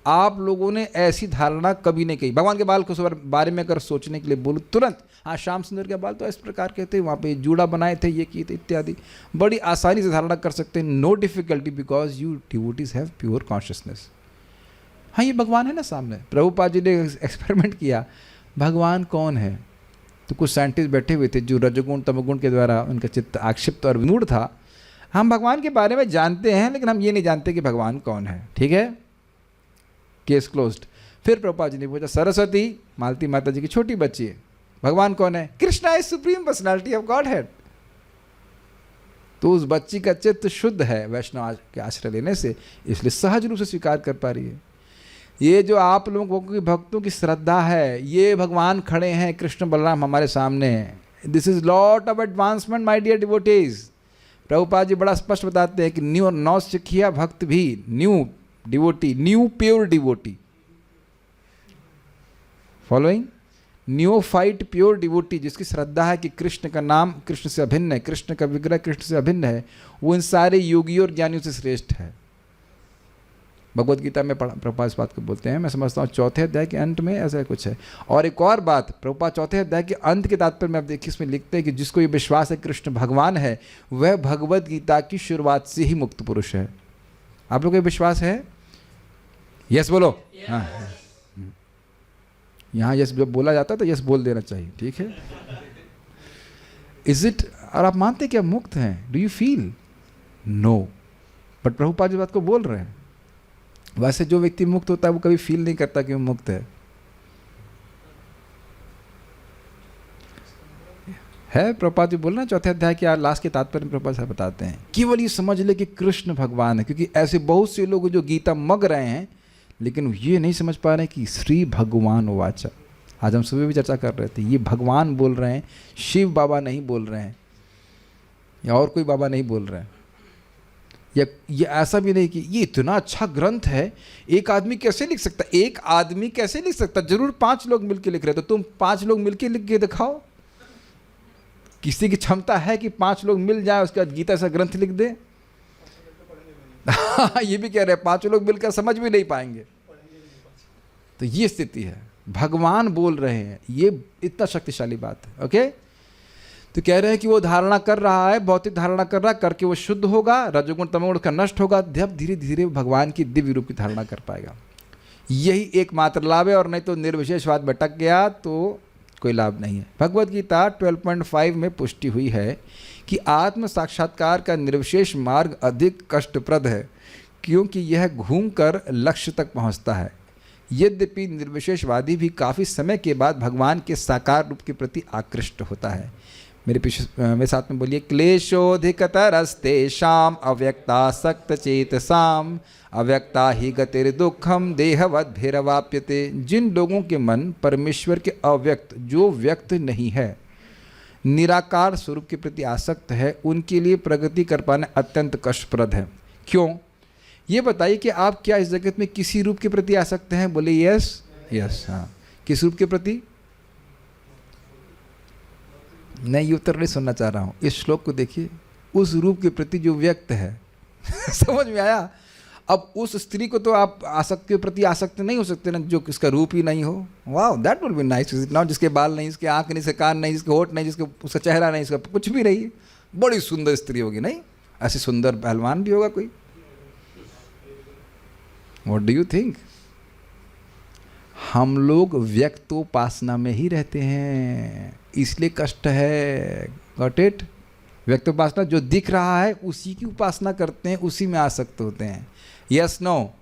आप लोगों ने ऐसी धारणा कभी नहीं कही। भगवान के बाल को बारे में अगर सोचने के लिए बोलो तुरंत, हाँ श्याम सुंदर के बाल तो इस प्रकार के थे, वहाँ पे जूड़ा बनाए थे, ये किए थे इत्यादि, बड़ी आसानी से धारणा कर सकते हैं। No difficulty, because you devotees have pure consciousness. हाँ, ये भगवान है ना सामने। प्रभुपाद जी ने एक्सपेरिमेंट किया, भगवान कौन है? तो कुछ साइंटिस्ट बैठे हुए थे जो रजोगुण तमोगुण के द्वारा उनका चित्त आक्षिप्त और विमूढ़ था। हम भगवान के बारे में जानते हैं लेकिन हम ये नहीं जानते कि भगवान कौन है। ठीक है, केस क्लोज्ड। फिर प्रभुपाद जी ने पूछा, सरस्वती मालती माता जी की छोटी बच्ची है, भगवान कौन है? Krishna is supreme personality of God head. तो उस बच्ची का चित्त शुद्ध है वैष्णव के आश्रय लेने से, इसलिए सहज रूप से स्वीकार कर पा रही है। ये जो आप लोगों की भक्तों की श्रद्धा है, ये भगवान खड़े हैं कृष्ण बलराम हमारे सामने, this is lot of advancement my dear devotees. Prabhupada ji बड़ा स्पष्ट बताते हैं कि न्यू नौसिखिया भक्त भी new devotee, new pure devotee, following neophyte pure devotee, जिसकी श्रद्धा है कि कृष्ण का नाम कृष्ण से अभिन्न है, कृष्ण का विग्रह कृष्ण से अभिन्न है, वो इन सारे योगियों और ज्ञानियों से श्रेष्ठ है। भगवद गीता में प्रभुपाद इस बात को बोलते हैं, मैं समझता हूँ 4 अध्याय के अंत में ऐसा कुछ है। और एक और बात, प्रभुपाद 4 अध्याय के अंत के तात्पर्य में आप देखिए, इसमें लिखते हैं कि जिसको ये विश्वास है कृष्ण भगवान है, वह भगवद गीता की शुरुआत से ही मुक्त पुरुष है। आप लोगों को विश्वास है? यस बोलो। हाँ, यहाँ यस जब बोला जाता है तो यस बोल देना चाहिए, ठीक है? Is it? और आप मानते क्या मुक्त हैं? Do you feel? No, but Prabhupada ji बात को बोल रहे हैं। वैसे जो व्यक्ति मुक्त होता है वो कभी फील नहीं करता कि वो मुक्त है। प्रभुपाद जी बोलना 4 अध्याय के लास्ट के तात्पर्य में प्रभुपाद साहब बताते हैं, केवल ये समझ ले कि कृष्ण भगवान है, क्योंकि ऐसे बहुत से लोग जो गीता मग रहे हैं लेकिन ये नहीं समझ पा रहे हैं कि श्री भगवान वाचा। आज हम सुबह भी चर्चा कर रहे थे, ये भगवान बोल रहे हैं, शिव बाबा नहीं बोल रहे हैं या और कोई बाबा नहीं बोल रहे हैं। या ये ऐसा भी नहीं कि ये इतना अच्छा ग्रंथ है, एक आदमी कैसे लिख सकता, एक आदमी कैसे लिख सकता, जरूर 5 लोग मिलके लिख रहे, तो तुम 5 लोग मिलके लिख के दिखाओ। किसी की क्षमता है कि 5 लोग मिल जाए उसके बाद गीता सा ग्रंथ लिख दे? ये भी कह रहे हैं 5 लोग मिलकर समझ भी नहीं पाएंगे। तो ये स्थिति है, भगवान बोल रहे हैं, ये इतना शक्तिशाली बात है। ओके, तो कह रहे हैं कि वो धारणा कर रहा है, भौतिक धारणा कर रहा है, करके वो शुद्ध होगा, रजोगुण तमोगुण का नष्ट होगा, जब धीरे धीरे भगवान की दिव्य रूप की धारणा कर पाएगा। यही एकमात्र लाभ है, और नहीं तो निर्विशेषवाद भटक गया तो कोई लाभ नहीं है। भगवद गीता 12.5 में पुष्टि हुई है कि आत्म साक्षात्कार का निर्विशेष मार्ग अधिक कष्टप्रद है, क्योंकि यह घूमकर लक्ष्य तक पहुंचता है। यद्यपि निर्विशेषवादी भी काफ़ी समय के बाद भगवान के साकार रूप के प्रति आकृष्ट होता है। मेरे साथ में बोलिए, क्लेशोधिकतरस्तेषां अव्यक्तासक्त चेतसाम अव्यक्ता ही गतिर्दुःखम देहवद्भिरवाप्यते। जिन लोगों के मन परमेश्वर के अव्यक्त, जो व्यक्त नहीं है, निराकार स्वरूप के प्रति आसक्त है, उनके लिए प्रगति कर पाना अत्यंत कष्टप्रद है। क्यों? ये बताइए कि आप क्या इस जगत में किसी रूप के प्रति आसक्त हैं? बोले यस, यस, हाँ। किस रूप के प्रति? मैं ये उत्तर नहीं सुनना चाह रहा हूँ, इस श्लोक को देखिए, उस रूप के प्रति जो व्यक्त है। समझ में आया? अब उस स्त्री को तो आप आसक्त के प्रति आसक्त नहीं हो सकते ना, जो किसका रूप ही नहीं हो। वाह, that will be nice, not जिसके बाल नहीं, जिसके आंख नहीं, जिसके कान नहीं, जिसके होठ नहीं, जिसके उसका चेहरा नहीं, इसका कुछ भी नहीं, बड़ी सुंदर स्त्री होगी। नहीं, ऐसी सुंदर पहलवान भी होगा कोई? What do you think? हम लोग व्यक्तोपासना में ही रहते हैं, इसलिए कष्ट है। Got it? व्यक्तोपासना, जो दिख रहा है उसी की उपासना करते हैं, उसी में आसक्त होते हैं। Yes, no?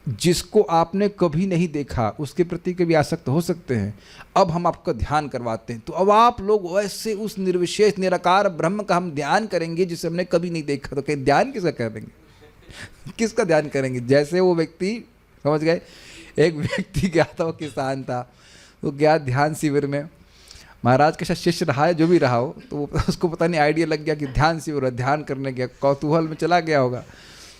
जिसको आपने कभी नहीं देखा उसके प्रति कभी आसक्त हो सकते हैं। अब हम आपका ध्यान करवाते हैं, तो अब आप लोग वैसे उस निर्विशेष निराकार ब्रह्म का हम ध्यान करेंगे जिसे हमने कभी नहीं देखा। तो कहीं ध्यान किसका करेंगे? किसका ध्यान करेंगे? जैसे वो व्यक्ति, समझ गए, एक व्यक्ति गया था, वो किसान था, वो गया ध्यान शिविर में, महाराज के साथ शिष्य रहा है, जो भी रहा हो, तो उसको पता नहीं आइडिया लग गया कि ध्यान शिविर है, ध्यान करने गया, कौतूहल में चला गया होगा।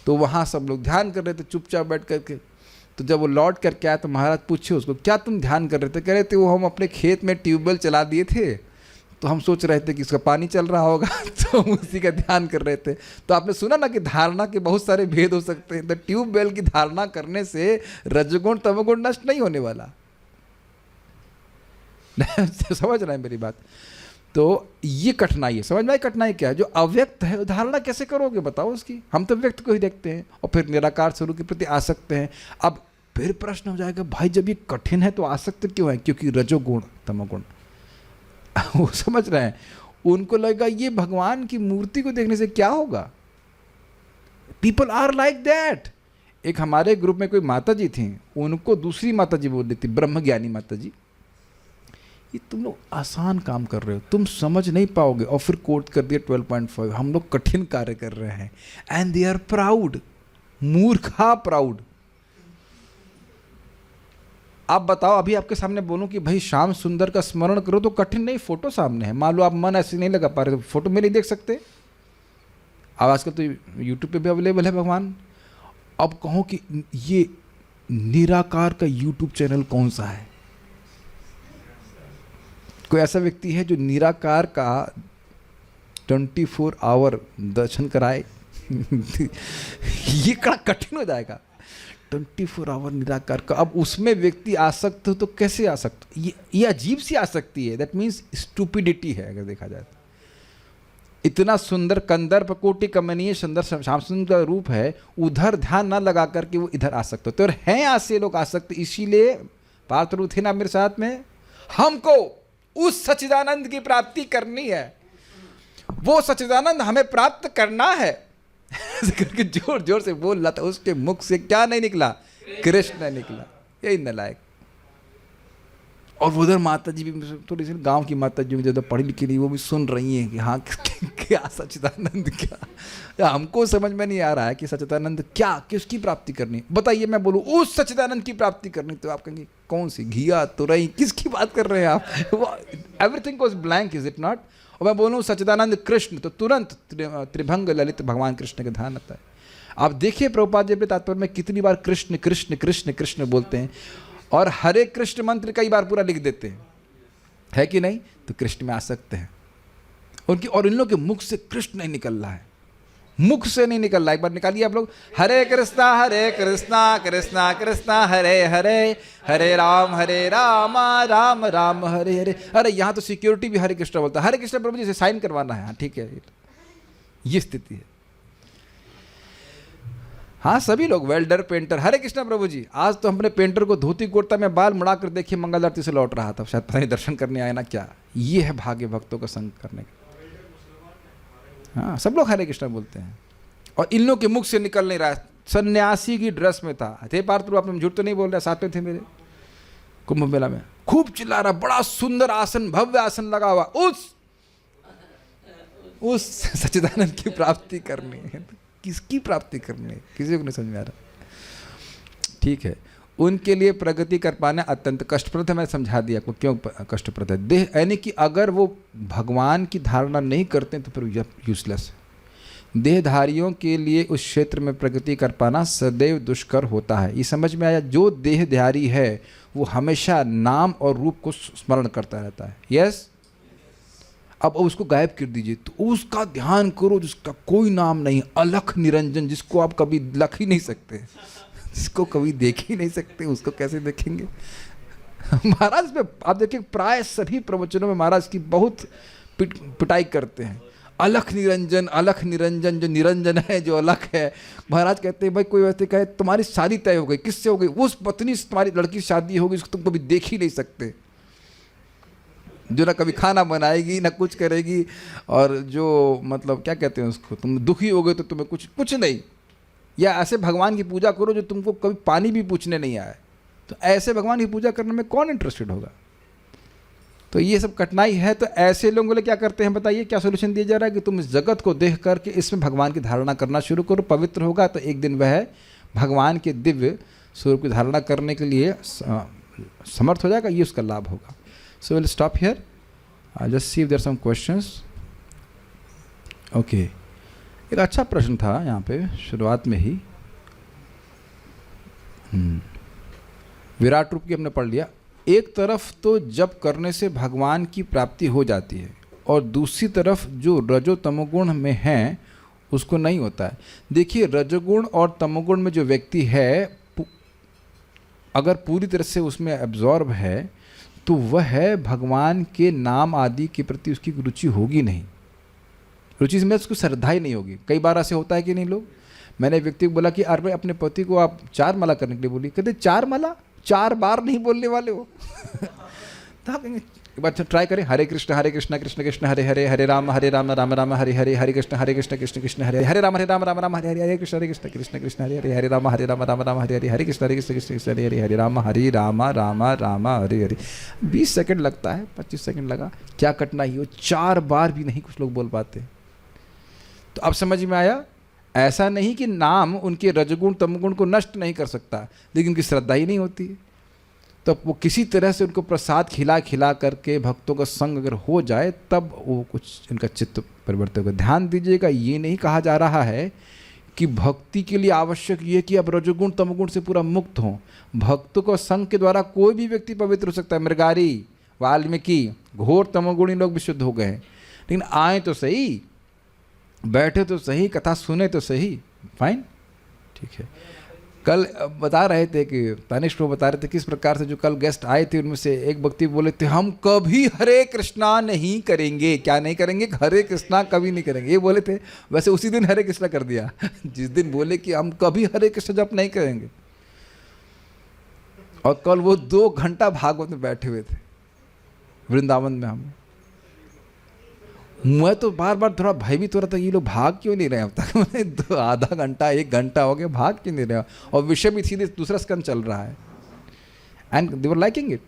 तो वहाँ सब लोग ध्यान कर रहे थे चुपचाप बैठ करके। तो जब वो लौट करके आया तो महाराज पूछे उसको, क्या तुम ध्यान कर रहे थे? कह रहे थे, वो हम अपने खेत में ट्यूबवेल चला दिए थे, तो हम सोच रहे थे कि इसका पानी चल रहा होगा, तो हम उसी का ध्यान कर रहे थे। तो आपने सुना ना कि धारणा के बहुत सारे भेद हो सकते हैं। तो ट्यूबवेल की धारणा करने से रजगुण तमोगुण नष्ट नहीं होने वाला। समझ रहे हैं मेरी बात? तो ये कठिनाई है। समझ में आई कठिनाई क्या है? जो अव्यक्त है धारणा कैसे करोगे बताओ उसकी? हम तो व्यक्त को ही देखते हैं और फिर निराकार स्वरूप के प्रति आसक्त हैं। अब फिर प्रश्न हो जाएगा, भाई जब ये कठिन है तो आसक्त क्यों है? क्योंकि रजोगुण तमोगुण। वो समझ रहे हैं, उनको लगेगा ये भगवान की मूर्ति को देखने से क्या होगा। People are like that. एक हमारे ग्रुप में कोई माता जी थी, उनको दूसरी माता जी बोल देती, ब्रह्मज्ञानी माता जी, ये तुम लोग आसान काम कर रहे हो, तुम समझ नहीं पाओगे। और फिर कोट कर दिया 12.5, हम लोग कठिन कार्य कर रहे हैं। एंड दे आर प्राउड, मूर्खा प्राउड। आप बताओ, अभी आपके सामने बोलूं कि भाई श्याम सुंदर का स्मरण करो, तो कठिन नहीं, फोटो सामने है। मान लो आप मन ऐसे नहीं लगा पा रहे, तो फोटो में नहीं देख सकते। अब आजकल तो यूट्यूब पे भी अवेलेबल है भगवान। अब कहो कि ये निराकार का यूट्यूब चैनल कौन सा है? कोई ऐसा व्यक्ति है जो निराकार का 24 आवर दर्शन कराए? ये बड़ा कठिन हो जाएगा। 24 आवर निराकार का, अब उसमें व्यक्ति आसक्त हो तो कैसे आसक्त? ये अजीब सी आसक्ति है। दैट मीन्स स्टूपिडिटी है अगर देखा जाए तो। इतना सुंदर कंदर्प कोटि कमनीय सुंदर श्याम सुंदर का रूप है, उधर ध्यान ना लगा करके वो इधर आसक्त होते और हैं आज से लोग आसक्त। इसीलिए पात्र थे ना मेरे साथ में, हमको उस सच्चिदानंद की प्राप्ति करनी है, वो सच्चिदानंद हमें प्राप्त करना है। करके जोर जोर से बोल रहा था, उसके मुख से क्या नहीं निकला? कृष्ण निकला। यही नलायक। और उधर माता जी भी, थोड़ी सी गांव की माता जी ज़्यादा पढ़ी लिखी नहीं, वो भी सुन रही हैं कि हाँ क्या सच्चिदानंद क्या। हमको समझ में नहीं आ रहा है कि सच्चिदानंद क्या, किसकी प्राप्ति करनी। बताइए, मैं बोलूँ उस सच्चिदानंद की प्राप्ति करनी, तो आप कहेंगे कौन सी घिया तुरई, किसकी बात कर रहे हैं आप? Everything was blank, is it not? और मैं बोलूँ सच्चिदानंद कृष्ण तो तुरंत त्रिभंग ललित भगवान कृष्ण का ध्यान आता है। आप देखिए प्रभुपाद जी अपने तात्पर्य में कितनी बार कृष्ण कृष्ण कृष्ण कृष्ण बोलते हैं, और हरे कृष्ण मंत्र कई बार पूरा लिख देते हैं, है कि नहीं? तो कृष्ण में आ सकते हैं उनकी, और इन लोगों के मुख से कृष्ण नहीं निकल रहा है, मुख से नहीं निकल रहा। एक बार निकालिए आप लोग, हरे कृष्णा कृष्णा कृष्णा हरे हरे, हरे राम राम राम हरे हरे। अरे यहाँ तो सिक्योरिटी भी हरे कृष्णा बोलता है, हरे कृष्णा प्रभु जी से साइन करवाना है, हाँ ठीक है, ये स्थिति है। हाँ सभी लोग वेल्डर पेंटर, हरे कृष्णा प्रभु जी। आज तो हमने पेंटर को धोती कुर्ता में बाल मुड़ा कर देखिए, मंगल आरती से लौट रहा था, शायद पता नहीं दर्शन करने आए ना क्या। ये है भाग्य भक्तों का संग करने का। हाँ सब लोग हरे कृष्णा बोलते हैं, और इन लोग के मुख से निकल नहीं रहा है। सन्यासी की ड्रेस में था, थे पार्थ, आप झूठ तो नहीं बोल रहे, साथ में थे मेरे कुंभ मेला में, खूब चिल्ला रहा, बड़ा सुंदर आसन, भव्य आसन लगा हुआ, उस सच्चिदानंद की प्राप्ति करनी है। किसकी प्राप्ति करनी है, किसी को नहीं समझ में आ रहा। ठीक है, उनके लिए प्रगति कर पाना अत्यंत कष्टप्रद है। मैंने समझा दिया आपको क्यों कष्टप्रद है। देह यानी कि अगर वो भगवान की धारणा नहीं करते तो फिर यूजलेस है। देहधारियों के लिए उस क्षेत्र में प्रगति कर पाना सदैव दुष्कर होता है। ये समझ में आया? जो देहधारी है वो हमेशा नाम और रूप को स्मरण करता रहता है। यस, अब उसको गायब कर दीजिए तो उसका ध्यान करो जिसका कोई नाम नहीं, अलख निरंजन, जिसको आप कभी लख ही नहीं सकते, जिसको कभी देख ही नहीं सकते, उसको कैसे देखेंगे? महाराज पे आप देखिए प्राय सभी प्रवचनों में महाराज की बहुत पिटाई करते हैं। अलख निरंजन, जो निरंजन है, जो अलख है। महाराज कहते हैं भाई कोई वैसे कहे तुम्हारी शादी तय हो गई, किससे हो गई? उस पत्नी से तुम्हारी लड़की शादी होगी जिसको तुम कभी देख ही नहीं सकते, जो ना कभी खाना बनाएगी ना कुछ करेगी, और जो मतलब क्या कहते हैं उसको, तुम दुखी हो गए तो तुम्हें कुछ नहीं। या ऐसे भगवान की पूजा करो जो तुमको कभी पानी भी पूछने नहीं आए, तो ऐसे भगवान की पूजा करने में कौन इंटरेस्टेड होगा? तो ये सब कठिनाई है। तो ऐसे लोगों के लिए क्या करते हैं बताइए, क्या सोल्यूशन दिया जा रहा है कि तुम इस जगत को देख करके इसमें भगवान की धारणा करना शुरू करो। पवित्र होगा तो एक दिन वह भगवान के दिव्य स्वरूप की धारणा करने के लिए समर्थ हो जाएगा, ये उसका लाभ होगा। So we'll stop here. I'll just see if there are some questions. Okay. एक अच्छा प्रश्न था यहाँ पे शुरुआत में ही। विराट रूप की हमने पढ़ लिया। एक तरफ तो जप करने से भगवान की प्राप्ति हो जाती है, और दूसरी तरफ जो रजो तमोगुण में है उसको नहीं होता है। देखिए रजोगुण और तमोगुण में जो व्यक्ति है अगर पूरी तरह से उसमें एब्जॉर्ब है तो वह भगवान के नाम आदि के प्रति उसकी रुचि होगी नहीं। रुचि में उसको श्रद्धा ही नहीं होगी। कई बार ऐसे होता है कि नहीं लोग, मैंने एक व्यक्ति को बोला कि अरे अपने पति को आप 4 माला करने के लिए बोली, कहते 4 माला 4 बार नहीं बोलने वाले हो। तो आप कहेंगे एक बार ट्राई करें, हरे कृष्ण कृष्ण कृष्ण हरे हरे, हरे राम राम राम हरे हरे, हरे कृष्ण कृष्ण कृष्ण हरे हरे राम राम हरे हरे, हरे कृष्ण कृष्ण कृष्ण हरे हरे, हरे राम राम हरे हरे, हरे कृष्ण कृष्ण कृष्ण हरे हरे, हरे राम राम हरे हरे। 20 सेकंड लगता है, 25 सेकंड लगा, क्या कठिनाई हो? 4 बार भी नहीं कुछ लोग बोल पाते। तो अब समझ में आया, ऐसा नहीं कि नाम उनके रजगुण तमगुण को नष्ट नहीं कर सकता, लेकिन उनकी श्रद्धा ही नहीं होती है। तो वो किसी तरह से उनको प्रसाद खिला करके भक्तों का संग अगर हो जाए तब वो कुछ इनका चित्त परिवर्तन होगा। ध्यान दीजिएगा, ये नहीं कहा जा रहा है कि भक्ति के लिए आवश्यक ये कि आप रजोगुण तमगुण से पूरा मुक्त हों। भक्तों को संग के द्वारा कोई भी व्यक्ति पवित्र हो सकता है। मृगारी, वाल्मीकि, घोर तमोगुणी लोग भी शुद्ध हो गए हैं, लेकिन आए तो सही, बैठे तो सही, कथा सुने तो सही, फाइन, ठीक है। कल बता रहे थे कि तानिश प्रभु बता रहे थे किस प्रकार से जो कल गेस्ट आए थे उनमें से एक व्यक्ति बोले थे हम कभी हरे कृष्णा नहीं करेंगे। क्या नहीं करेंगे? हरे कृष्णा कभी नहीं करेंगे, ये बोले थे। वैसे उसी दिन हरे कृष्णा कर दिया जिस दिन बोले कि हम कभी हरे कृष्ण जप नहीं करेंगे। और कल वो 2 घंटा भागवत में बैठे हुए थे वृंदावन में। मैं तो बार बार थोड़ा भयभीत हो रहा था, ये लोग भाग क्यों नहीं रहे अब तक? मैंने आधा घंटा 1 घंटा हो गया, भाग क्यों नहीं रहे? और विषय भी सीधे दूसरा स्कंद चल रहा है, and they were liking it.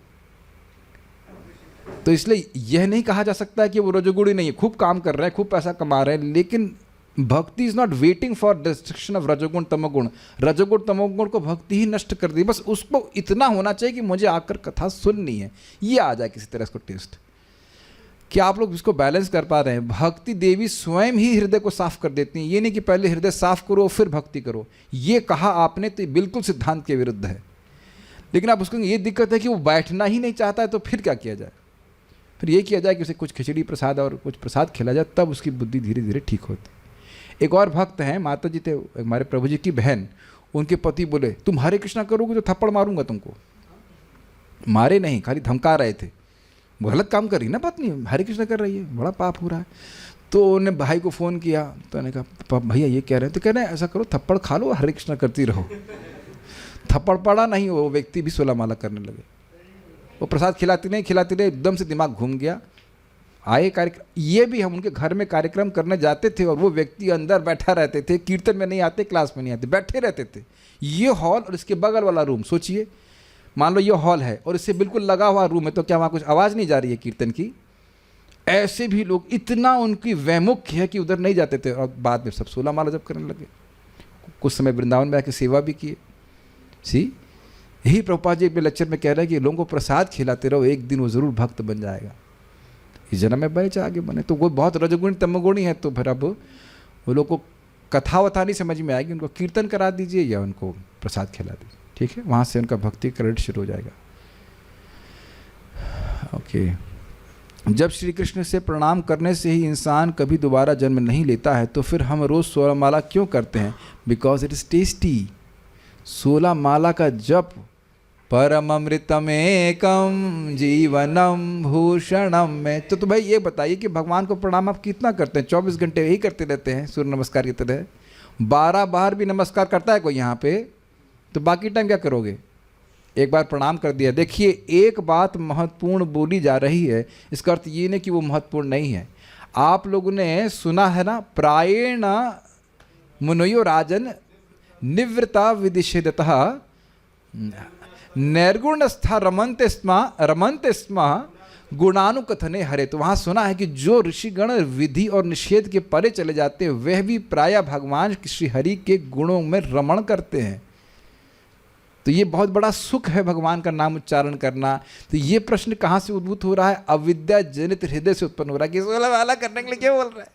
तो इसलिए यह नहीं कहा जा सकता कि वो रजोगुणी नहीं है, खूब काम कर रहे हैं, खूब पैसा कमा रहे हैं, लेकिन भक्ति is not waiting for destruction of रजोगुण तमोगुण। रजोगुण तमोगुण को भक्ति ही नष्ट कर दी। बस उसको इतना होना चाहिए कि मुझे आकर कथा सुननी है, ये आ जाए किसी तरह इसको टेस्ट। क्या आप लोग इसको बैलेंस कर पा रहे हैं? भक्ति देवी स्वयं ही हृदय को साफ कर देती हैं। ये नहीं कि पहले हृदय साफ करो फिर भक्ति करो, ये कहा आपने तो ये बिल्कुल सिद्धांत के विरुद्ध है। लेकिन आप उसको ये दिक्कत है कि वो बैठना ही नहीं चाहता है, तो फिर क्या किया जाए? फिर ये किया जाए कि उसे कुछ खिचड़ी प्रसाद और कुछ प्रसाद खिला जाए, तब उसकी बुद्धि धीरे धीरे ठीक होती। एक और भक्त हैं, माता जी थे हमारे प्रभु जी की बहन, उनके पति बोले तुम हरे कृष्णा करोगे तो थप्पड़ मारूंगा तुमको। मारे नहीं, खाली धमका रहे थे। वो गलत काम कर रही ना पत्नी, हरे कृष्णा कर रही है, बड़ा पाप हो रहा है। तो उन्होंने भाई को फ़ोन किया, तो उन्होंने कहा भैया ये कह रहे हैं, तो कह रहे हैं ऐसा करो थप्पड़ खा लो, हरे कृष्णा करती रहो। थप्पड़ पड़ा नहीं, वो व्यक्ति भी 16 माला करने लगे। वो प्रसाद खिलाती नहीं, एकदम से दिमाग घूम गया। आए कार्यक्रम, ये भी हम उनके घर में कार्यक्रम करने जाते थे और वो व्यक्ति अंदर बैठा रहते थे, कीर्तन में नहीं आते, क्लास में नहीं आते, बैठे रहते थे। ये हॉल और इसके बगल वाला रूम, सोचिए मान लो ये हॉल है और इससे बिल्कुल लगा हुआ रूम है, तो क्या वहाँ कुछ आवाज़ नहीं जा रही है कीर्तन की? ऐसे भी लोग, इतना उनकी वैमुख्य है कि उधर नहीं जाते थे। और बाद में सब 16 माला जब करने लगे। कुछ समय वृंदावन में आके सेवा भी किए। यही प्रभुपाद जी अपने लेक्चर में कह रहे हैं कि लोगों को प्रसाद खिलाते रहो, एक दिन वो ज़रूर भक्त बन जाएगा। इस जन्म में बने चाहे आगे बने। तो वो बहुत रजोगुणी तमोगुणी है, तो फिर अब वो लोग को कथा वथा नहीं समझ में आएगी, उनको कीर्तन करा दीजिए या उनको प्रसाद खिला दीजिए, ठीक है? वहाँ से उनका भक्ति क्रेडिट शुरू हो जाएगा। ओके। जब श्री कृष्ण से प्रणाम करने से ही इंसान कभी दोबारा जन्म नहीं लेता है, तो फिर हम रोज़ 16 माला क्यों करते हैं? Because it is tasty. 16 माला का जप, परम अमृतम एकम जीवनम भूषणम में। तो भाई ये बताइए कि भगवान को प्रणाम आप कितना करते हैं? 24 घंटे यही करते रहते हैं सूर्य नमस्कार की तरह। 12 बार भी नमस्कार करता है कोई यहाँ पे, तो बाकी टाइम क्या करोगे? एक बार प्रणाम कर दिया। देखिए एक बात महत्वपूर्ण बोली जा रही है, इसका अर्थ ये नहीं कि वो महत्वपूर्ण नहीं है। आप लोगों ने सुना है ना, प्रायेण मुनयो राजन निवृत्ता विदिशेदतः निर्गुणस्था रमन्ते स्म गुणानुकथने हरे। तो वहाँ सुना है कि जो ऋषिगण विधि और निषेध के परे चले जाते हैं, वह भी प्रायः भगवान श्री हरि के गुणों में रमण करते हैं। तो ये बहुत बड़ा सुख है भगवान का नाम उच्चारण करना। तो ये प्रश्न कहाँ से उद्भूत हो रहा है? अविद्या जनित हृदय से उत्पन्न हो रहा है कि 16 माला करने के लिए क्यों बोल रहा है,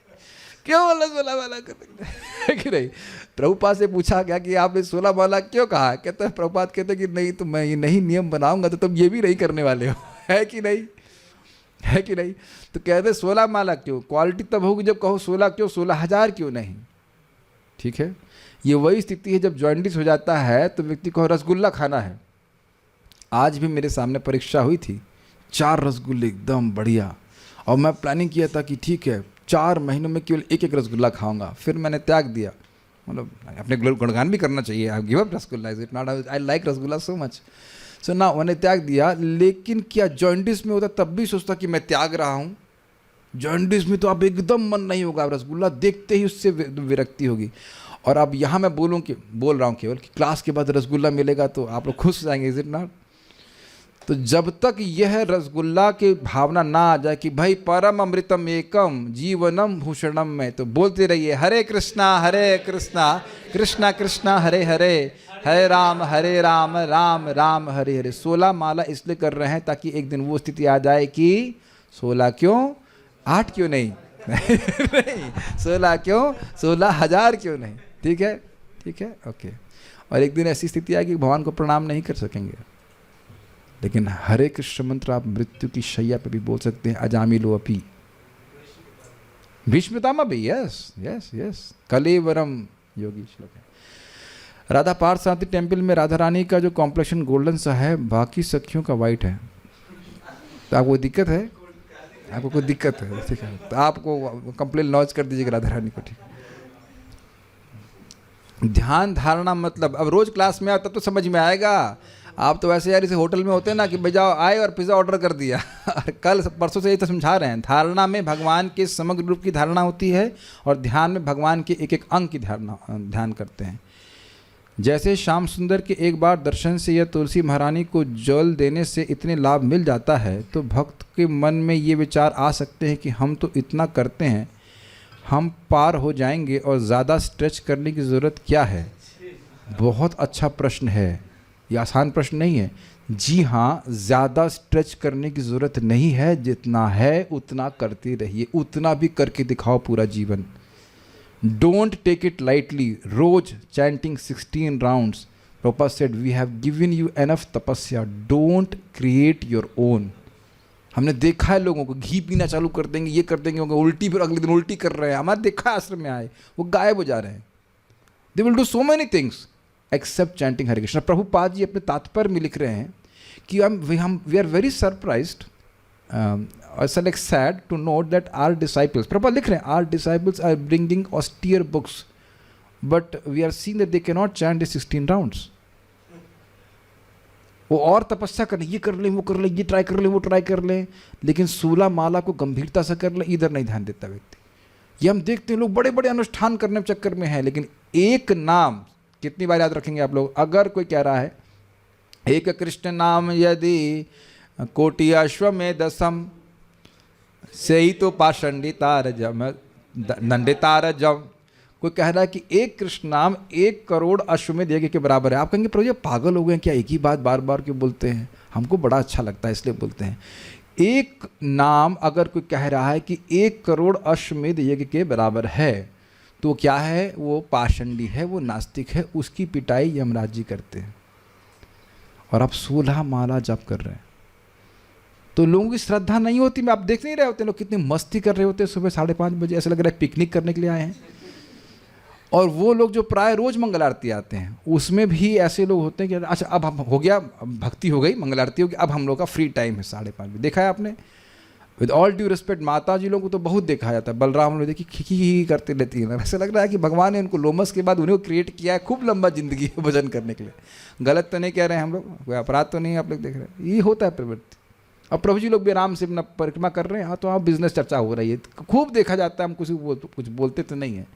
क्यों बोल रहा है 16 माला करने के लिए, कि नहीं? प्रभुपाद से पूछा गया कि आपने 16 माला क्यों कहा? कहते हैं, प्रभुपाद कहते हैं कि नहीं, तो मैं ये नहीं नियम बनाऊंगा तो तुम ये भी नहीं करने वाले हो, है कि नहीं, है कि नहीं? तो कहते 16 माला क्यों? क्वालिटी तब होगी जब कहो 16 क्यों, 16,000 क्यों नहीं, ठीक है? ये वही स्थिति है जब जॉइंटिस हो जाता है तो व्यक्ति को रसगुल्ला खाना है। आज भी मेरे सामने परीक्षा हुई थी, 4 रसगुल्ले एकदम बढ़िया, और मैं प्लानिंग किया था कि ठीक है 4 महीनों में केवल एक रसगुल्ला खाऊंगा। फिर मैंने त्याग दिया। मतलब अपने गुणगान भी करना चाहिए, I give up rasgulla, is it not, I like rasgulla so much, so ना मैंने त्याग दिया। लेकिन क्या जॉइंटिस में होता तब भी सोचता कि मैं त्याग रहा हूँ? जॉइंटिस में तो अब एकदम मन नहीं होगा, रसगुल्ला देखते ही उससे विरक्ति होगी। और अब यहाँ मैं बोल रहा हूँ केवल कि क्लास के बाद रसगुल्ला मिलेगा तो आप लोग खुश हो जाएंगे, इज इट नॉट? तो जब तक यह रसगुल्ला की भावना ना आ जाए कि भाई परम अमृतम एकम जीवनम भूषणम में, तो बोलते रहिए हरे कृष्णा कृष्णा कृष्णा हरे हरे, हरे राम राम राम हरे हरे। 16 माला इसलिए कर रहे हैं ताकि एक दिन वो स्थिति आ जाए कि 16 क्यों, 8 क्यों नहीं, नहीं 16 क्यों, 16,000 क्यों नहीं, ठीक है, ठीक है, ओके। और एक दिन ऐसी स्थिति आएगी कि भगवान को प्रणाम नहीं कर सकेंगे, लेकिन हरे कृष्ण मंत्र आप मृत्यु की शैया पे भी बोल सकते हैं। अजामिलो अपी भीष्मपितामह भी, यस यस यस, कलेवरम योगी श्लोक है। राधा पार्थ शांति टेम्पल में राधा रानी का जो कॉम्प्लेक्शन गोल्डन सा है, बाकी सखियों का वाइट है। तो आपको दिक्कत है, आपको कोई दिक्कत है, ठीक है, तो आपको कंप्लेन लॉन्च कर दीजिएगा राधा रानी को, ठीक। ध्यान धारणा मतलब अब रोज क्लास में आता तो समझ में आएगा। आप तो वैसे यार इसे होटल में होते हैं ना कि बजाओ आए और पिज़्ज़ा ऑर्डर कर दिया। कल परसों से ये तो समझा रहे हैं, धारणा में भगवान के समग्र रूप की धारणा होती है और ध्यान में भगवान के एक एक अंग की ध्यान करते हैं। जैसे श्याम सुंदर के एक बार दर्शन से या तुलसी महारानी को जल देने से इतने लाभ मिल जाता है, तो भक्त के मन में ये विचार आ सकते हैं कि हम तो इतना करते हैं हम पार हो जाएंगे और ज़्यादा स्ट्रेच करने की ज़रूरत क्या है? बहुत अच्छा प्रश्न है, ये आसान प्रश्न नहीं है। जी हाँ, ज़्यादा स्ट्रेच करने की ज़रूरत नहीं है, जितना है उतना करते रहिए, उतना भी करके दिखाओ पूरा जीवन। Don't take it lightly. रोज chanting 16 rounds. Prabhupada said we have given you enough tapasya, don't create your own. हमने देखा है लोगों को घी पीना चालू कर देंगे, ये कर देंगे, उल्टी, फिर अगले दिन उल्टी कर रहे हैं। हमारे देखा है आश्रम में आए, वो गायब हो जा रहे हैं। They will do so many things except chanting Hare Krishna. Prabhupada ji अपने तात्पर्य में लिख रहे हैं कि वी आर वेरी सरप्राइज्ड, ऐसा like sad to note that our disciples, Prabhupada लिख रहे हैं, our disciples are bringing austere books but we are seeing that they can not chant the 16 rounds. वो और तपस्या कर लें, ये कर लें, वो कर लें, ये ट्राई कर लें, वो ट्राई कर लें, लेकिन 16 माला को गंभीरता से कर लें, इधर नहीं ध्यान देता व्यक्ति। ये हम देखते हैं लोग बड़े बड़े अनुष्ठान करने के चक्कर में हैं, लेकिन एक नाम कितनी बार याद रखेंगे आप लोग? अगर कोई कह रहा है एक कृष्ण नाम यदि कोटि अश्वमेधसम से ही तो पाषंडितार जम नंडितार जम। कोई कह रहा है कि एक कृष्ण नाम 1 करोड़ अश्वमेध यज्ञ के बराबर है। आप कहेंगे प्रभु ये पागल हो गए क्या, एक ही बात बार बार क्यों बोलते हैं? हमको बड़ा अच्छा लगता है इसलिए बोलते हैं। एक नाम अगर कोई कह रहा है कि 1 करोड़ अश्वमेध यज्ञ के बराबर है, तो क्या है? वो पाषंडी है, वो नास्तिक है, उसकी पिटाई यमराज जी करते हैं। और आप 16 माला जप कर रहे हैं, तो लोगों की श्रद्धा नहीं होती। मैं आप देख नहीं रहे होते लोग कितनी मस्ती कर रहे होते हैं सुबह 5:30 बजे, ऐसा लग रहा है पिकनिक करने के लिए आए हैं। और वो लोग जो प्राय रोज मंगल आरती आते हैं, उसमें भी ऐसे लोग होते हैं कि अच्छा अब हम हो गया, भक्ति हो गई, मंगल आरती हो गई, अब हम लोग का फ्री टाइम है 5:30 बजे। देखा है आपने? विद ऑल ड्यू रिस्पेक्ट, माता जी लोगों को तो बहुत देखा जाता है, बलराम लोग देखिए खी करते रहती है। ऐसा लग रहा है कि भगवान ने उनको लोमस के बाद उन्हें क्रिएट किया है खूब लंबा जिंदगी भजन करने के लिए। गलत तो नहीं कह रहे हैं हम लोग, कोई अपराध तो नहीं आप लोग देख रहे हैं, ये होता है प्रवृत्ति। अब प्रभु जी लोग भी आराम से अपना परिक्रमा कर रहे हैं, हाँ तो वहाँ बिजनेस चर्चा हो रही है, खूब देखा जाता है। हम कुछ बोलते तो नहीं है,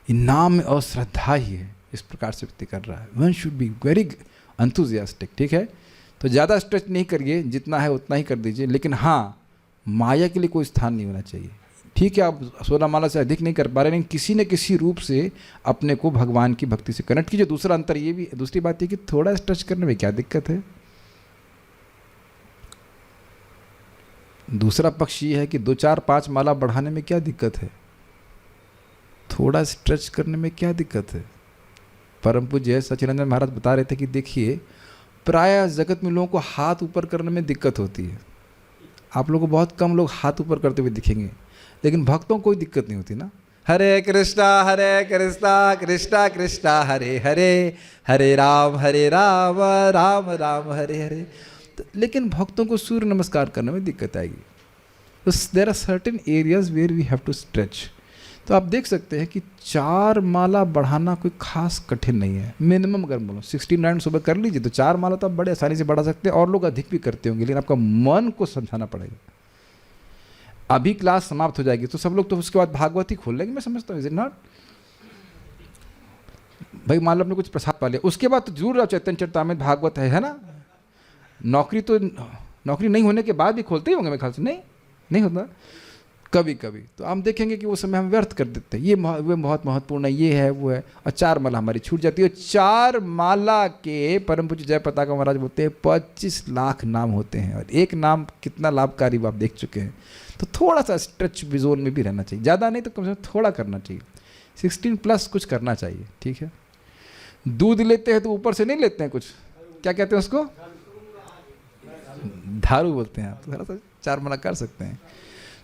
नाम में अश्रद्धा ही है, इस प्रकार से व्यक्ति कर रहा है। One should be very enthusiastic, ठीक है? तो ज़्यादा स्ट्रेच नहीं करिए, जितना है उतना ही कर दीजिए, लेकिन हाँ माया के लिए कोई स्थान नहीं होना चाहिए। ठीक है, आप 16 माला से अधिक नहीं कर पा रहे, लेकिन किसी न किसी रूप से अपने को भगवान की भक्ति से कनेक्ट कीजिए। दूसरा अंतर ये भी, दूसरी बात ये कि थोड़ा स्ट्रेच करने में क्या दिक्कत है? दूसरा पक्ष ये है कि 2, 4, 5 माला बढ़ाने में क्या दिक्कत है? थोड़ा स्ट्रेच करने में क्या दिक्कत है? परम पूज्य सच्चिदानंद महाराज बता रहे थे कि देखिए, प्राय जगत में लोगों को हाथ ऊपर करने में दिक्कत होती है। आप लोगों को बहुत कम लोग हाथ ऊपर करते हुए दिखेंगे, लेकिन भक्तों को कोई दिक्कत नहीं होती ना। हरे कृष्णा कृष्णा कृष्णा हरे हरे, हरे राम राम राम हरे हरे। लेकिन भक्तों को सूर्य नमस्कार करने में दिक्कत आएगी। तो there are certain areas where we have to stretch. तो आप देख सकते हैं कि 4 माला बढ़ाना कोई खास कठिन नहीं है। मिनिमम अगर बोलो 16 राउंड सुबह कर लीजिए तो 4 माला तो आप बड़े आसानी से बढ़ा सकते हैं, और लोग अधिक भी करते होंगे, लेकिन आपका मन को समझाना पड़ेगा। अभी क्लास समाप्त हो जाएगी तो सब लोग तो उसके बाद भागवत ही खोल लेंगे, मैं समझता हूँ, इज इट नॉट? भाई मान लो आपने कुछ प्रसाद पा लिया, उसके बाद तो जरूर आप चैतन्य चरितामृत भागवत है ना। नौकरी नहीं होने के बाद भी खोलते ही होंगे मेरे ख्याल से, नहीं होता कभी कभी। तो हम देखेंगे कि वो समय हम व्यर्थ कर देते हैं, ये बहुत महत्वपूर्ण है, ये है वो है, और 4 माला हमारी छूट जाती है। 4 माला के परम पूज्य जय पताका महाराज बोलते हैं 25 लाख नाम होते हैं, और एक नाम कितना लाभकारी वो आप देख चुके हैं। तो थोड़ा सा स्ट्रेच जोन में भी रहना चाहिए, ज़्यादा नहीं तो कम से कम थोड़ा करना चाहिए। 16+ कुछ करना चाहिए, ठीक है? दूध लेते हैं तो ऊपर से नहीं लेते हैं, कुछ क्या कहते हैं उसको, धारू बोलते हैं। तो थोड़ा सा 4 माला कर सकते हैं।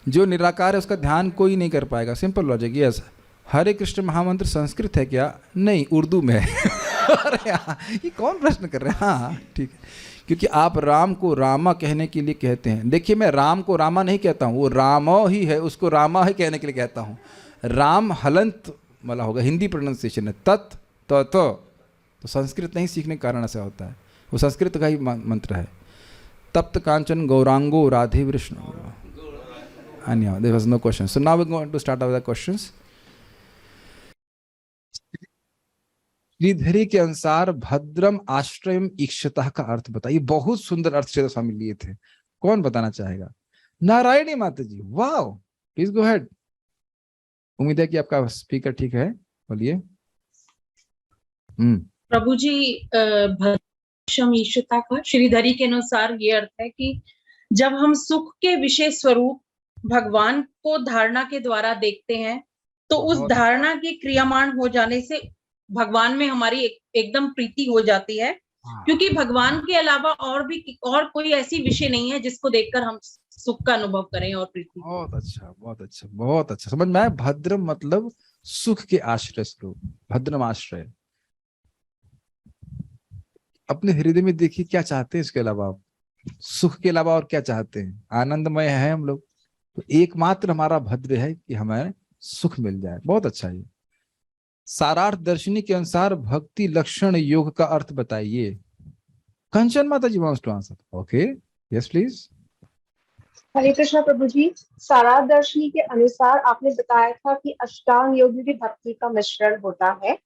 जो निराकार है उसका ध्यान कोई नहीं कर पाएगा, सिंपल लॉजिक। यस, हरे कृष्ण महामंत्र संस्कृत है क्या? नहीं, उर्दू में है। अरे हाँ, ये कौन प्रश्न कर रहे हैं? हाँ ठीक है, क्योंकि आप राम को रामा कहने के लिए कहते हैं। देखिए, मैं राम को रामा नहीं कहता हूँ, वो रामो ही है, उसको रामा ही कहने के लिए कहता हूँ। राम हलंत वाला होगा, हिंदी प्रोनाउंसिएशन है, तत् तो संस्कृत नहीं सीखने के कारण ऐसा होता है, वो संस्कृत का ही मंत्र है। तप्त कांचन Gauranga Radhe Vishnu. Anyhow, there was no question. So now we're going to start with the questions. श्रीधरी के अनुसार भद्रम आश्रयम ईक्षतः का अर्थ बताइए। बहुत सुंदर अर्थ श्रीधर स्वामी लिए थे, कौन बताना चाहेगा? नारायणी माता जी, वाओ, प्लीज गो हेड। उम्मीद है कि आपका स्पीकर ठीक है, बोलिए। प्रभु जी, भद्रम ईशता का श्रीधरी के अनुसार ये अर्थ है कि जब हम सुख के विशेष स्वरूप भगवान को धारणा के द्वारा देखते हैं तो उस धारणा के क्रियामान हो जाने से भगवान में हमारी एकदम प्रीति हो जाती है, क्योंकि भगवान के अलावा और कोई ऐसी विषय नहीं है जिसको देखकर हम सुख का अनुभव करें और प्रीति। बहुत अच्छा, बहुत अच्छा, बहुत अच्छा, समझ में आया। भद्रम मतलब सुख के आश्रय स्वरूप, भद्रम आश्रय। अपने हृदय में देखिए क्या चाहते हैं, इसके अलावा आप सुख के अलावा और क्या चाहते हैं? आनंदमय है हम लोग, तो एकमात्र हमारा भद्र है कि हमें सुख मिल जाए। बहुत अच्छा है। सारार्थ दर्शनी के अनुसार भक्ति लक्षण योग का अर्थ बताइए। कंचन माता ji wants to answer. Okay, yes please. Hare Krishna प्रभु जी, सारार्थ दर्शनी के अनुसार आपने बताया था कि अष्टांग योग भी भक्ति का मिश्रण होता है,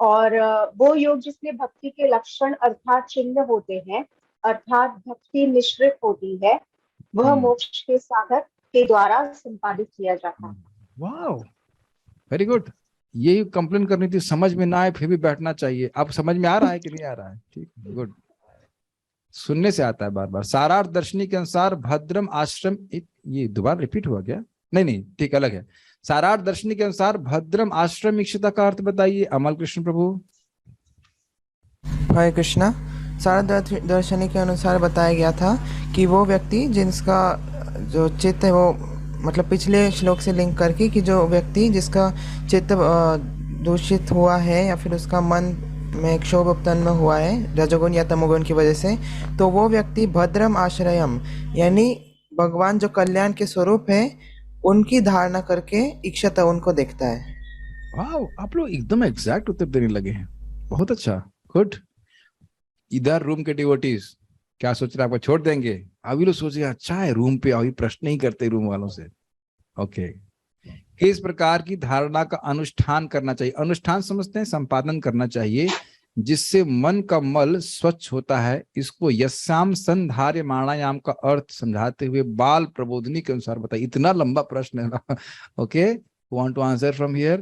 और वो योग जिसमें भक्ति के लक्षण अर्थात चिन्ह होते हैं, अर्थात भक्ति मिश्रित होती है, वह मोक्ष के साधक के द्वारा संपादित किया जाता है। Wow, very good. यही कंप्लेन करनी थी, समझ में ना आए फिर भी बैठना चाहिए। अब समझ में आ रहा है कि नहीं आ रहा है? ठीक, गुड। सुनने से आता है बार बार। सारार्थ दर्शनी के अनुसार भद्रम आश्रम, ये दोबारा रिपीट हुआ क्या? नहीं, ठीक, अलग है। सारार्थ दर्शनी के अनुसार भद्रम आश्रम इक्षता का अर्थ बताइए, अमल कृष्ण प्रभु। हरे कृष्णा, सारार्थ दर्शनी के अनुसार बताया गया था कि वो व्यक्ति जिसका जो चित्त है, वो मतलब पिछले श्लोक से लिंक करके, कि जो व्यक्ति जिसका चित्त दूषित हुआ है या फिर उसका मन में क्षोभ उत्पन्न हुआ है रजोगुण या तमोगुण की वजह से, तो वो व्यक्ति भद्रम आश्रयम यानी भगवान जो कल्याण के स्वरूप है उनकी धारणा करके इक्षता उनको देखता है। वाह, आप लोग एकदम एग्जैक्ट उत्तर देने लगे हैं। बहुत अच्छा, गुड। इधर रूम के डिवोटीज क्या सोच रहे हैं? आपको छोड़ देंगे? अभी लोग सोचे अच्छा है रूम पे, अभी प्रश्न नहीं करते रूम वालों से। ओके, किस प्रकार की धारणा का अनुष्ठान करना चाहिए? अनुष्ठान समझते हैं, संपादन करना चाहिए जिससे मन का मल स्वच्छ होता है। इसको यस्याम संधार्य माणायाम का अर्थ समझाते हुए बाल प्रबोधनी के अनुसार बताइए। इतना लंबा प्रश्न है ना। Okay, want to answer from here?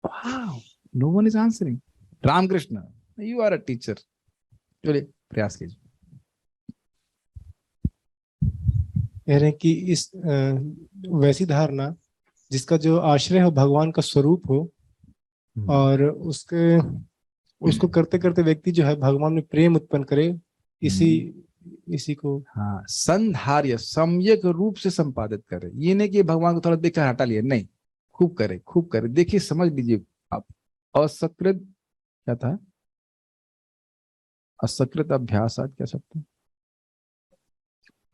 Wow, no one is answering. Ramakrishna, you are a teacher, चलिए प्रयास कीजिए। कह रहे हैं कि इस वैसी धारणा जिसका जो आश्रय हो भगवान का स्वरूप हो, और उसको करते करते व्यक्ति जो है भगवान में प्रेम उत्पन्न करे, इसी को हाँ, संधार्य सम्यक रूप से संपादित करे। ये नहीं कि भगवान को थोड़ा देखकर हटा लिया, नहीं, खूब करे, खूब करे। देखिए, समझ लीजिए आप। असकृत क्या था? असकृत अभ्यासात क्या शब्द है?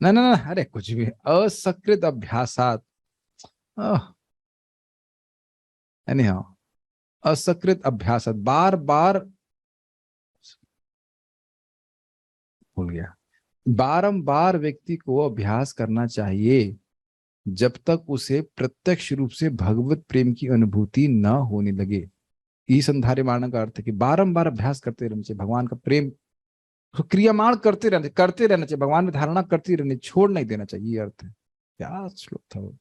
ना, अरे कुछ भी। असकृत अभ्यासात, एनीहाउ, असकृत अभ्यासात, बार बार भूल गया। बारंबार व्यक्ति को अभ्यास करना चाहिए जब तक उसे प्रत्यक्ष रूप से भगवत प्रेम की अनुभूति न होने लगे। ई संधार्य मानने का अर्थ है कि बारंबार अभ्यास करते रहना चाहिए, भगवान का प्रेम क्रियामाण करते रहना चाहिए, भगवान में धारणा करती रहनी, छोड़ नहीं देना चाहिए। ये अर्थ है। क्या श्लोक था वो?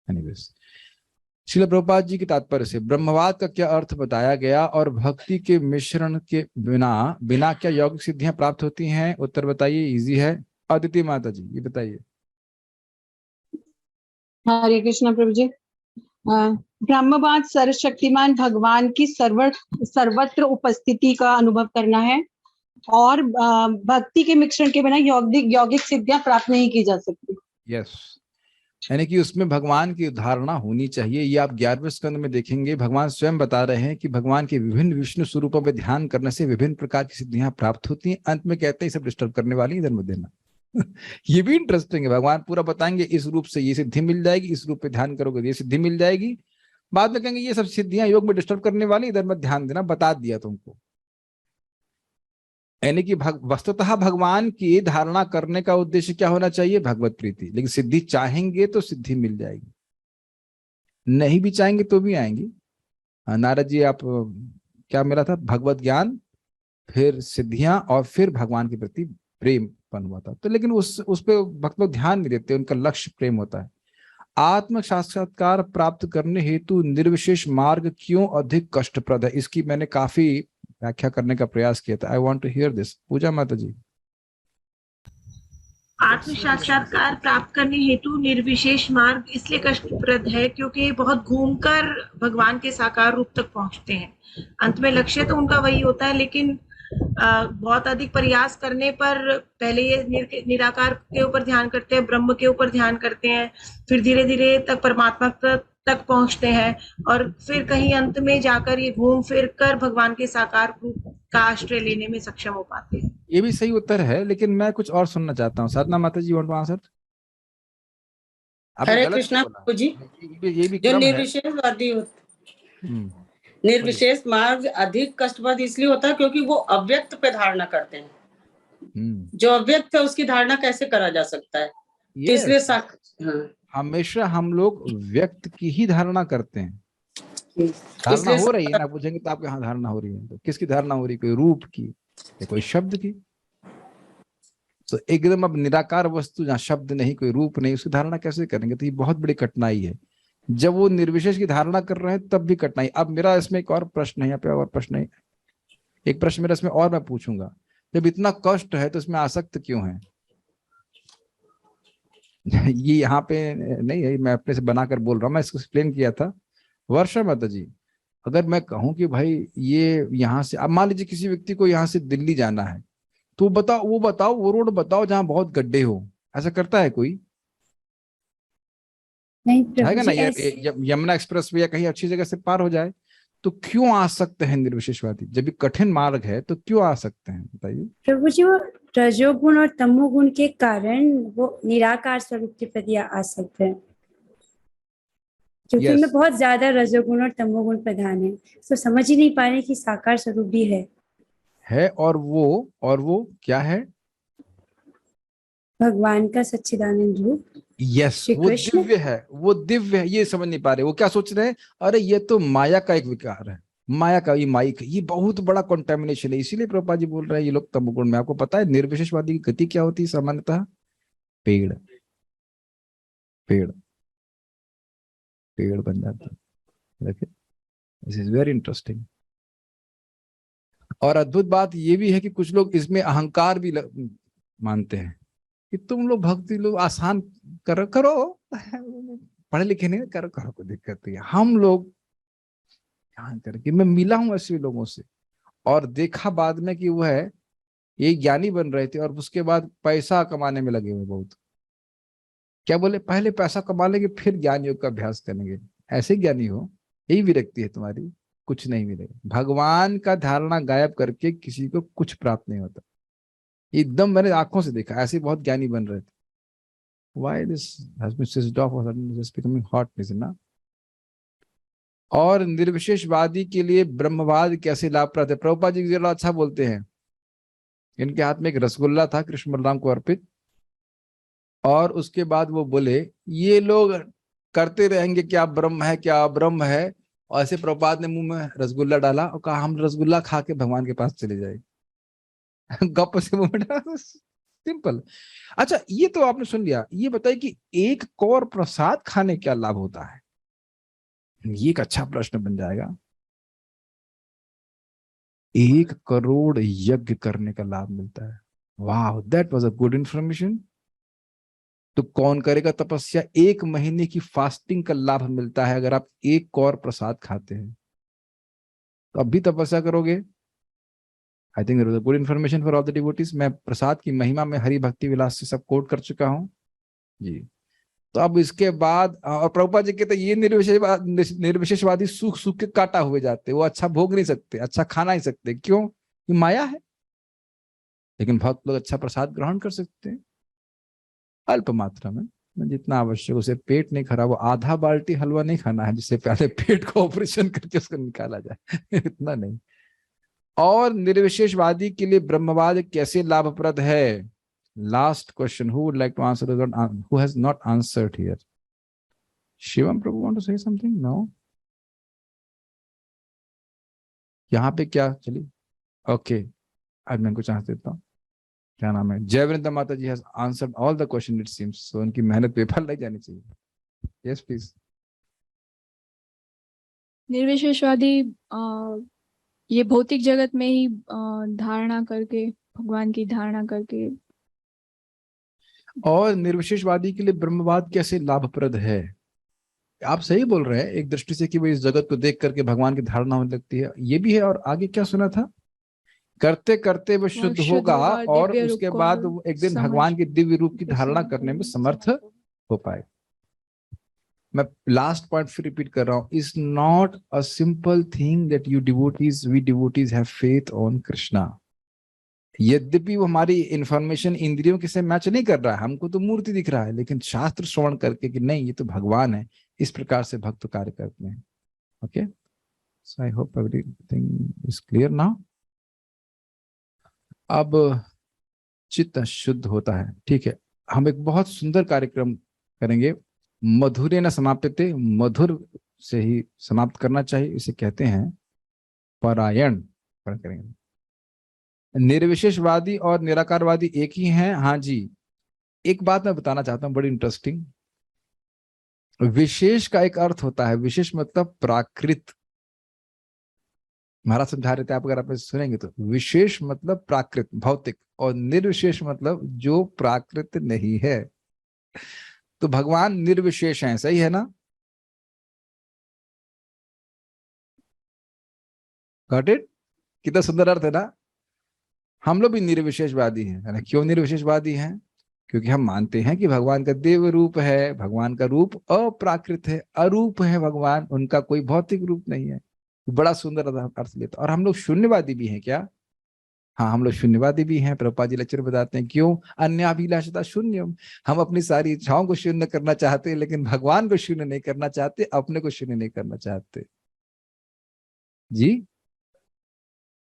एनीवेज, श्रील प्रभुपाद जी के तात्पर्य से ब्रह्मवाद का क्या अर्थ बताया गया और भक्ति के मिश्रण के बिना क्या यौगिक सिद्धियां प्राप्त होती हैं? उत्तर बताइए, इजी है। अदिति माता जी, ये बताइए। हरे कृष्णा प्रभु जी। ब्रह्मवाद सर्वशक्तिमान भगवान की सर्वत्र उपस्थिति का अनुभव करना है, और भक्ति के मिश्रण के बिना यौगिक सिद्धियां प्राप्त नहीं की जा सकती। यस, यानी कि उसमें भगवान की धारणा होनी चाहिए। ये आप 11वें स्कंद में देखेंगे, भगवान स्वयं बता रहे हैं कि भगवान के विभिन्न विष्णु स्वरूपों पर ध्यान करने से विभिन्न प्रकार की सिद्धियां प्राप्त होती हैं। अंत में कहते हैं सब डिस्टर्ब करने वाली इधर मत देना। ये भी इंटरेस्टिंग है। भगवान पूरा बताएंगे इस रूप से ये सिद्धि मिल जाएगी, इस रूप पे ध्यान करोगे तो ये सिद्धि मिल जाएगी। बाद में कहेंगे ये सब सिद्धियां योग में डिस्टर्ब करने वाली, इधर मत ध्यान देना, बता दिया तुमको। यानी कि वस्तुतः भगवान की धारणा करने का उद्देश्य क्या होना चाहिए? भगवत प्रीति। लेकिन सिद्धि चाहेंगे तो सिद्धि मिल जाएगी, नहीं भी चाहेंगे तो भी आएंगी। नारद जी, आप क्या मिला था? भगवत ज्ञान, फिर सिद्धियां, और फिर भगवान के प्रति प्रेम उत्पन्न हुआ था। तो लेकिन उस पे भक्त लोग ध्यान नहीं देते, उनका लक्ष्य प्रेम होता है। आत्म साक्षात्कार प्राप्त करने हेतु निर्विशेष मार्ग क्यों अधिक कष्टप्रद है? इसकी मैंने काफी व्याख्या करने का प्रयास किया था। I want to hear this. Puja माता जी। आत्म साक्षात्कार प्राप्त करने हेतु निर्विशेष मार्ग इसलिए कष्टप्रद है क्योंकि बहुत घूमकर भगवान के साकार रूप तक पहुंचते हैं। अंत में लक्ष्य तो उनका वही होता है, लेकिन बहुत अधिक प्रयास करने पर पहले ये निराकार के ऊपर ध्यान करते हैं, ब्रह्म के ऊपर ध्यान करते हैं, फिर धीरे धीरे तक परमात्मा तक पहुंचते हैं, और फिर कहीं अंत में जाकर ये घूम फिर कर भगवान के साकार रूप का आश्रय लेने में सक्षम हो पाते हैं। ये भी सही उत्तर है, लेकिन मैं कुछ और सुनना चाहता हूँ। साधना माता जी, वांट टू आंसर? हरे कृष्णा प्रभु जी। ये भी जो क्रम है। निर्विशेषवादी हम्म, निर्विशेष मार्ग अधिक कष्टप्रद इसलिए होता है क्योंकि वो अव्यक्त पे धारणा करते हैं। जो अव्यक्त है उसकी धारणा कैसे करा जा सकता है? तो इसलिए हमेशा हम लोग व्यक्त की ही धारणा करते हैं। धारणा हो रही है ना, पूछेंगे तो आपके यहाँ धारणा हो रही है, तो किसकी धारणा हो रही है? कोई रूप की या कोई शब्द की? तो एकदम अब निराकार वस्तु जहाँ शब्द नहीं, कोई रूप नहीं, उसकी धारणा कैसे करेंगे? तो ये बहुत बड़ी कठिनाई है। जब वो निर्विशेष की धारणा कर रहे हैं तब भी कठिनाई। अब मेरा इसमें एक और प्रश्न है, यहाँ पे और प्रश्न है, एक प्रश्न मेरा इसमें और मैं पूछूंगा। जब इतना कष्ट है तो इसमें आसक्त क्यों है? ये यहाँ पे नहीं है, मैं अपने से बनाकर बोल रहा हूँ, मैं इसको एक्सप्लेन किया था। वर्षा माता जी, अगर मैं कहूँ कि भाई ये यहाँ से, अब मान लीजिए किसी व्यक्ति को यहाँ से दिल्ली जाना है, तो बताओ वो रोड बताओ जहाँ बहुत गड्ढे हो। ऐसा करता है कोई? नहीं चाहेगा ना प्रभु जी, यमुना एक्सप्रेस वे या कहीं अच्छी जगह से पार हो जाए। तो क्यों आ सकते हैं निर्विशेषवादी? जब ये कठिन मार्ग है तो क्यों आ सकते हैं, बताइए। प्रभु जी, वो रजोगुण और तमोगुण के कारण वो निराकार स्वरूप के प्रति आ सकते हैं, क्योंकि उनमें बहुत ज्यादा रजोगुण और तमोगुण प्रधान है, तो समझ ही नहीं पा रहे कि साकार स्वरूप भी है। और वो क्या है? भगवान का सच्चिदानंद रूप। यस, वो दिव्य है, वो दिव्य है। ये समझ नहीं पा रहे, वो क्या सोच रहे हैं? अरे ये तो माया का एक विकार है, माया का ये माइक, ये बहुत बड़ा कंटेमिनेशन है। इसीलिए प्रभुपाद जी बोल रहे हैं ये लोग तमोगुण में। आपको पता है निर्विशेषवादी की गति क्या होती है सामान्यतः? पेड़ बन जाता है। देखिए, दिस इज वेरी इंटरेस्टिंग। और अद्भुत बात ये भी है कि कुछ लोग इसमें अहंकार भी मानते हैं कि तुम लोग भक्ति लोग आसान करो पढ़े लिखे नहीं, करो कोई दिक्कत नहीं है। हम लोग यहाँ करके, मैं मिला हूं ऐसे लोगों से और देखा बाद में कि वो है ये ज्ञानी बन रहे थे और उसके बाद पैसा कमाने में लगे हुए। बहुत क्या बोले, पहले पैसा कमा लेंगे फिर ज्ञान योग का अभ्यास करेंगे। ऐसे ज्ञानी हो, यही विरक्ति है तुम्हारी, कुछ नहीं मिलेगा। भगवान का धारणा गायब करके किसी को कुछ प्राप्त नहीं होता। एकदम मैंने आंखों से देखा, ऐसे बहुत ज्ञानी बन रहे थे। Why this has been switched off or suddenly just becoming hot, isn't it? और निर्विशेषवादी के लिए ब्रह्मवाद कैसे लाभप्रद है? प्रभुपाद जी जरा अच्छा बोलते हैं। इनके हाथ में एक रसगुल्ला था कृष्ण बलराम को अर्पित, और उसके बाद वो बोले ये लोग करते रहेंगे क्या ब्रह्म है क्या ब्रह्म है, और ऐसे प्रभुपाद ने मुंह में रसगुल्ला डाला और कहा हम रसगुल्ला खा के भगवान के पास चले जाए। गप से मुंह में डाला, सिंपल। अच्छा, ये तो आपने सुन लिया। ये बताइए कि एक कौर प्रसाद खाने क्या लाभ होता है? ये एक अच्छा प्रश्न बन जाएगा। 1 करोड़ यज्ञ करने का लाभ मिलता है। वाह, that was a good information. तो कौन करेगा तपस्या? 1 महीने की फास्टिंग का लाभ मिलता है अगर आप 1 कौर प्रसाद खाते हैं। तो अब भी तपस्या करोगे? I think there was a good information for all the devotees. मैं प्रसाद की महिमा में हरि भक्ति विलास से सब कोट कर चुका हूं जी। तो अब इसके बाद, और प्रभुपाद जी कहते ये निर्विशेषवादी सूख सूख के काटा हुए जाते, वो अच्छा भोग नहीं सकते, अच्छा खाना नहीं सकते। क्यों? ये माया है। लेकिन भक्त लोग अच्छा प्रसाद ग्रहण कर सकते हैं अल्प मात्रा में, जितना आवश्यक। उसे पेट नहीं खराब हो, आधा बाल्टी हलवा नहीं खाना है जिससे पहले पेट को ऑपरेशन करके उसको निकाला जाए इतना नहीं। और निर्विशेषवादी के लिए ब्रह्मवाद कैसे लाभप्रद है? Last question, who would like to answer, who has not answered here? Shivam Prabhu want to say something? No? यहाँ पे क्या, चलिए ओके, आज मैं कुछ चांस देता हूँ। क्या नाम है? जयवृंदा माता ji has answered all the question it seems. So उनकी मेहनत बेफल नहीं जानी चाहिए। Yes please. निर्विशेषवादी ये भौतिक जगत में ही धारणा करके, भगवान की धारणा करके। और निर्विशेषवादी के लिए ब्रह्मवाद कैसे लाभप्रद है? आप सही बोल रहे हैं एक दृष्टि से कि वो इस जगत को देख करके भगवान की धारणा होने लगती है, ये भी है। और आगे क्या सुना था? करते करते वो शुद्ध होगा और उसके बाद वो एक दिन भगवान के दिव्य रूप की धारणा करने में समर्थ हो पाए। मैं लास्ट पॉइंट फिर रिपीट कर रहा हूं, is not a simple thing that we devotees have faith on Krishna. यद्यपि वो हमारी इंफॉर्मेशन इंद्रियों के से मैच नहीं कर रहा है, हमको तो मूर्ति दिख रहा है, लेकिन शास्त्र श्रवण करके कि नहीं ये तो भगवान है, इस प्रकार से भक्त कार्य करते हैं। Okay, so I hope everything is clear now. अब चित्त शुद्ध होता है, ठीक है। हम एक बहुत सुंदर कार्यक्रम करेंगे, मधुरे न समाप्यते, मधुर से ही समाप्त करना चाहिए, इसे कहते हैं परायण करेंगे। निर्विशेषवादी और निराकारवादी एक ही हैं? हाँ जी। एक बात मैं बताना चाहता हूं बड़ी इंटरेस्टिंग। विशेष का एक अर्थ होता है, विशेष मतलब प्राकृत। महाराज समझा रहे थे, आप अगर आप सुनेंगे तो विशेष मतलब प्राकृत भौतिक, और निर्विशेष मतलब जो प्राकृत नहीं है। तो भगवान निर्विशेष हैं, सही है ना? Got it? कितना सुंदर अर्थ है ना। हम लोग भी निर्विशेषवादी हैं। क्यों निर्विशेषवादी हैं? क्योंकि हम मानते हैं कि भगवान का देव रूप है, भगवान का रूप अप्राकृत है, अरूप है भगवान, उनका कोई भौतिक रूप नहीं है। बड़ा सुंदर अर्थ लेता। और हम लोग शून्यवादी भी हैं क्या? हाँ, हम लोग शून्यवादी भी हैं। प्रभुपाद जी लेक्चर बताते हैं क्यों, अन्याभिलाषता शून्यम। हम अपनी सारी इच्छाओं को शून्य करना चाहते हैं, लेकिन भगवान को शून्य नहीं करना चाहते, अपने को शून्य नहीं करना चाहते। जी,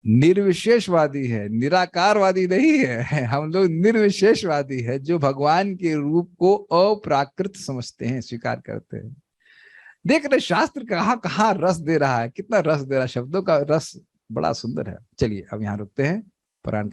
निर्विशेषवादी है, निराकारवादी नहीं है। हम लोग निर्विशेषवादी है, जो भगवान के रूप को अप्राकृत समझते हैं, स्वीकार करते हैं। देख रहे शास्त्र कहाँ रस दे रहा है, कितना रस दे रहा है, शब्दों का रस बड़ा सुंदर है। चलिए अब यहाँ रुकते हैं, पुराण का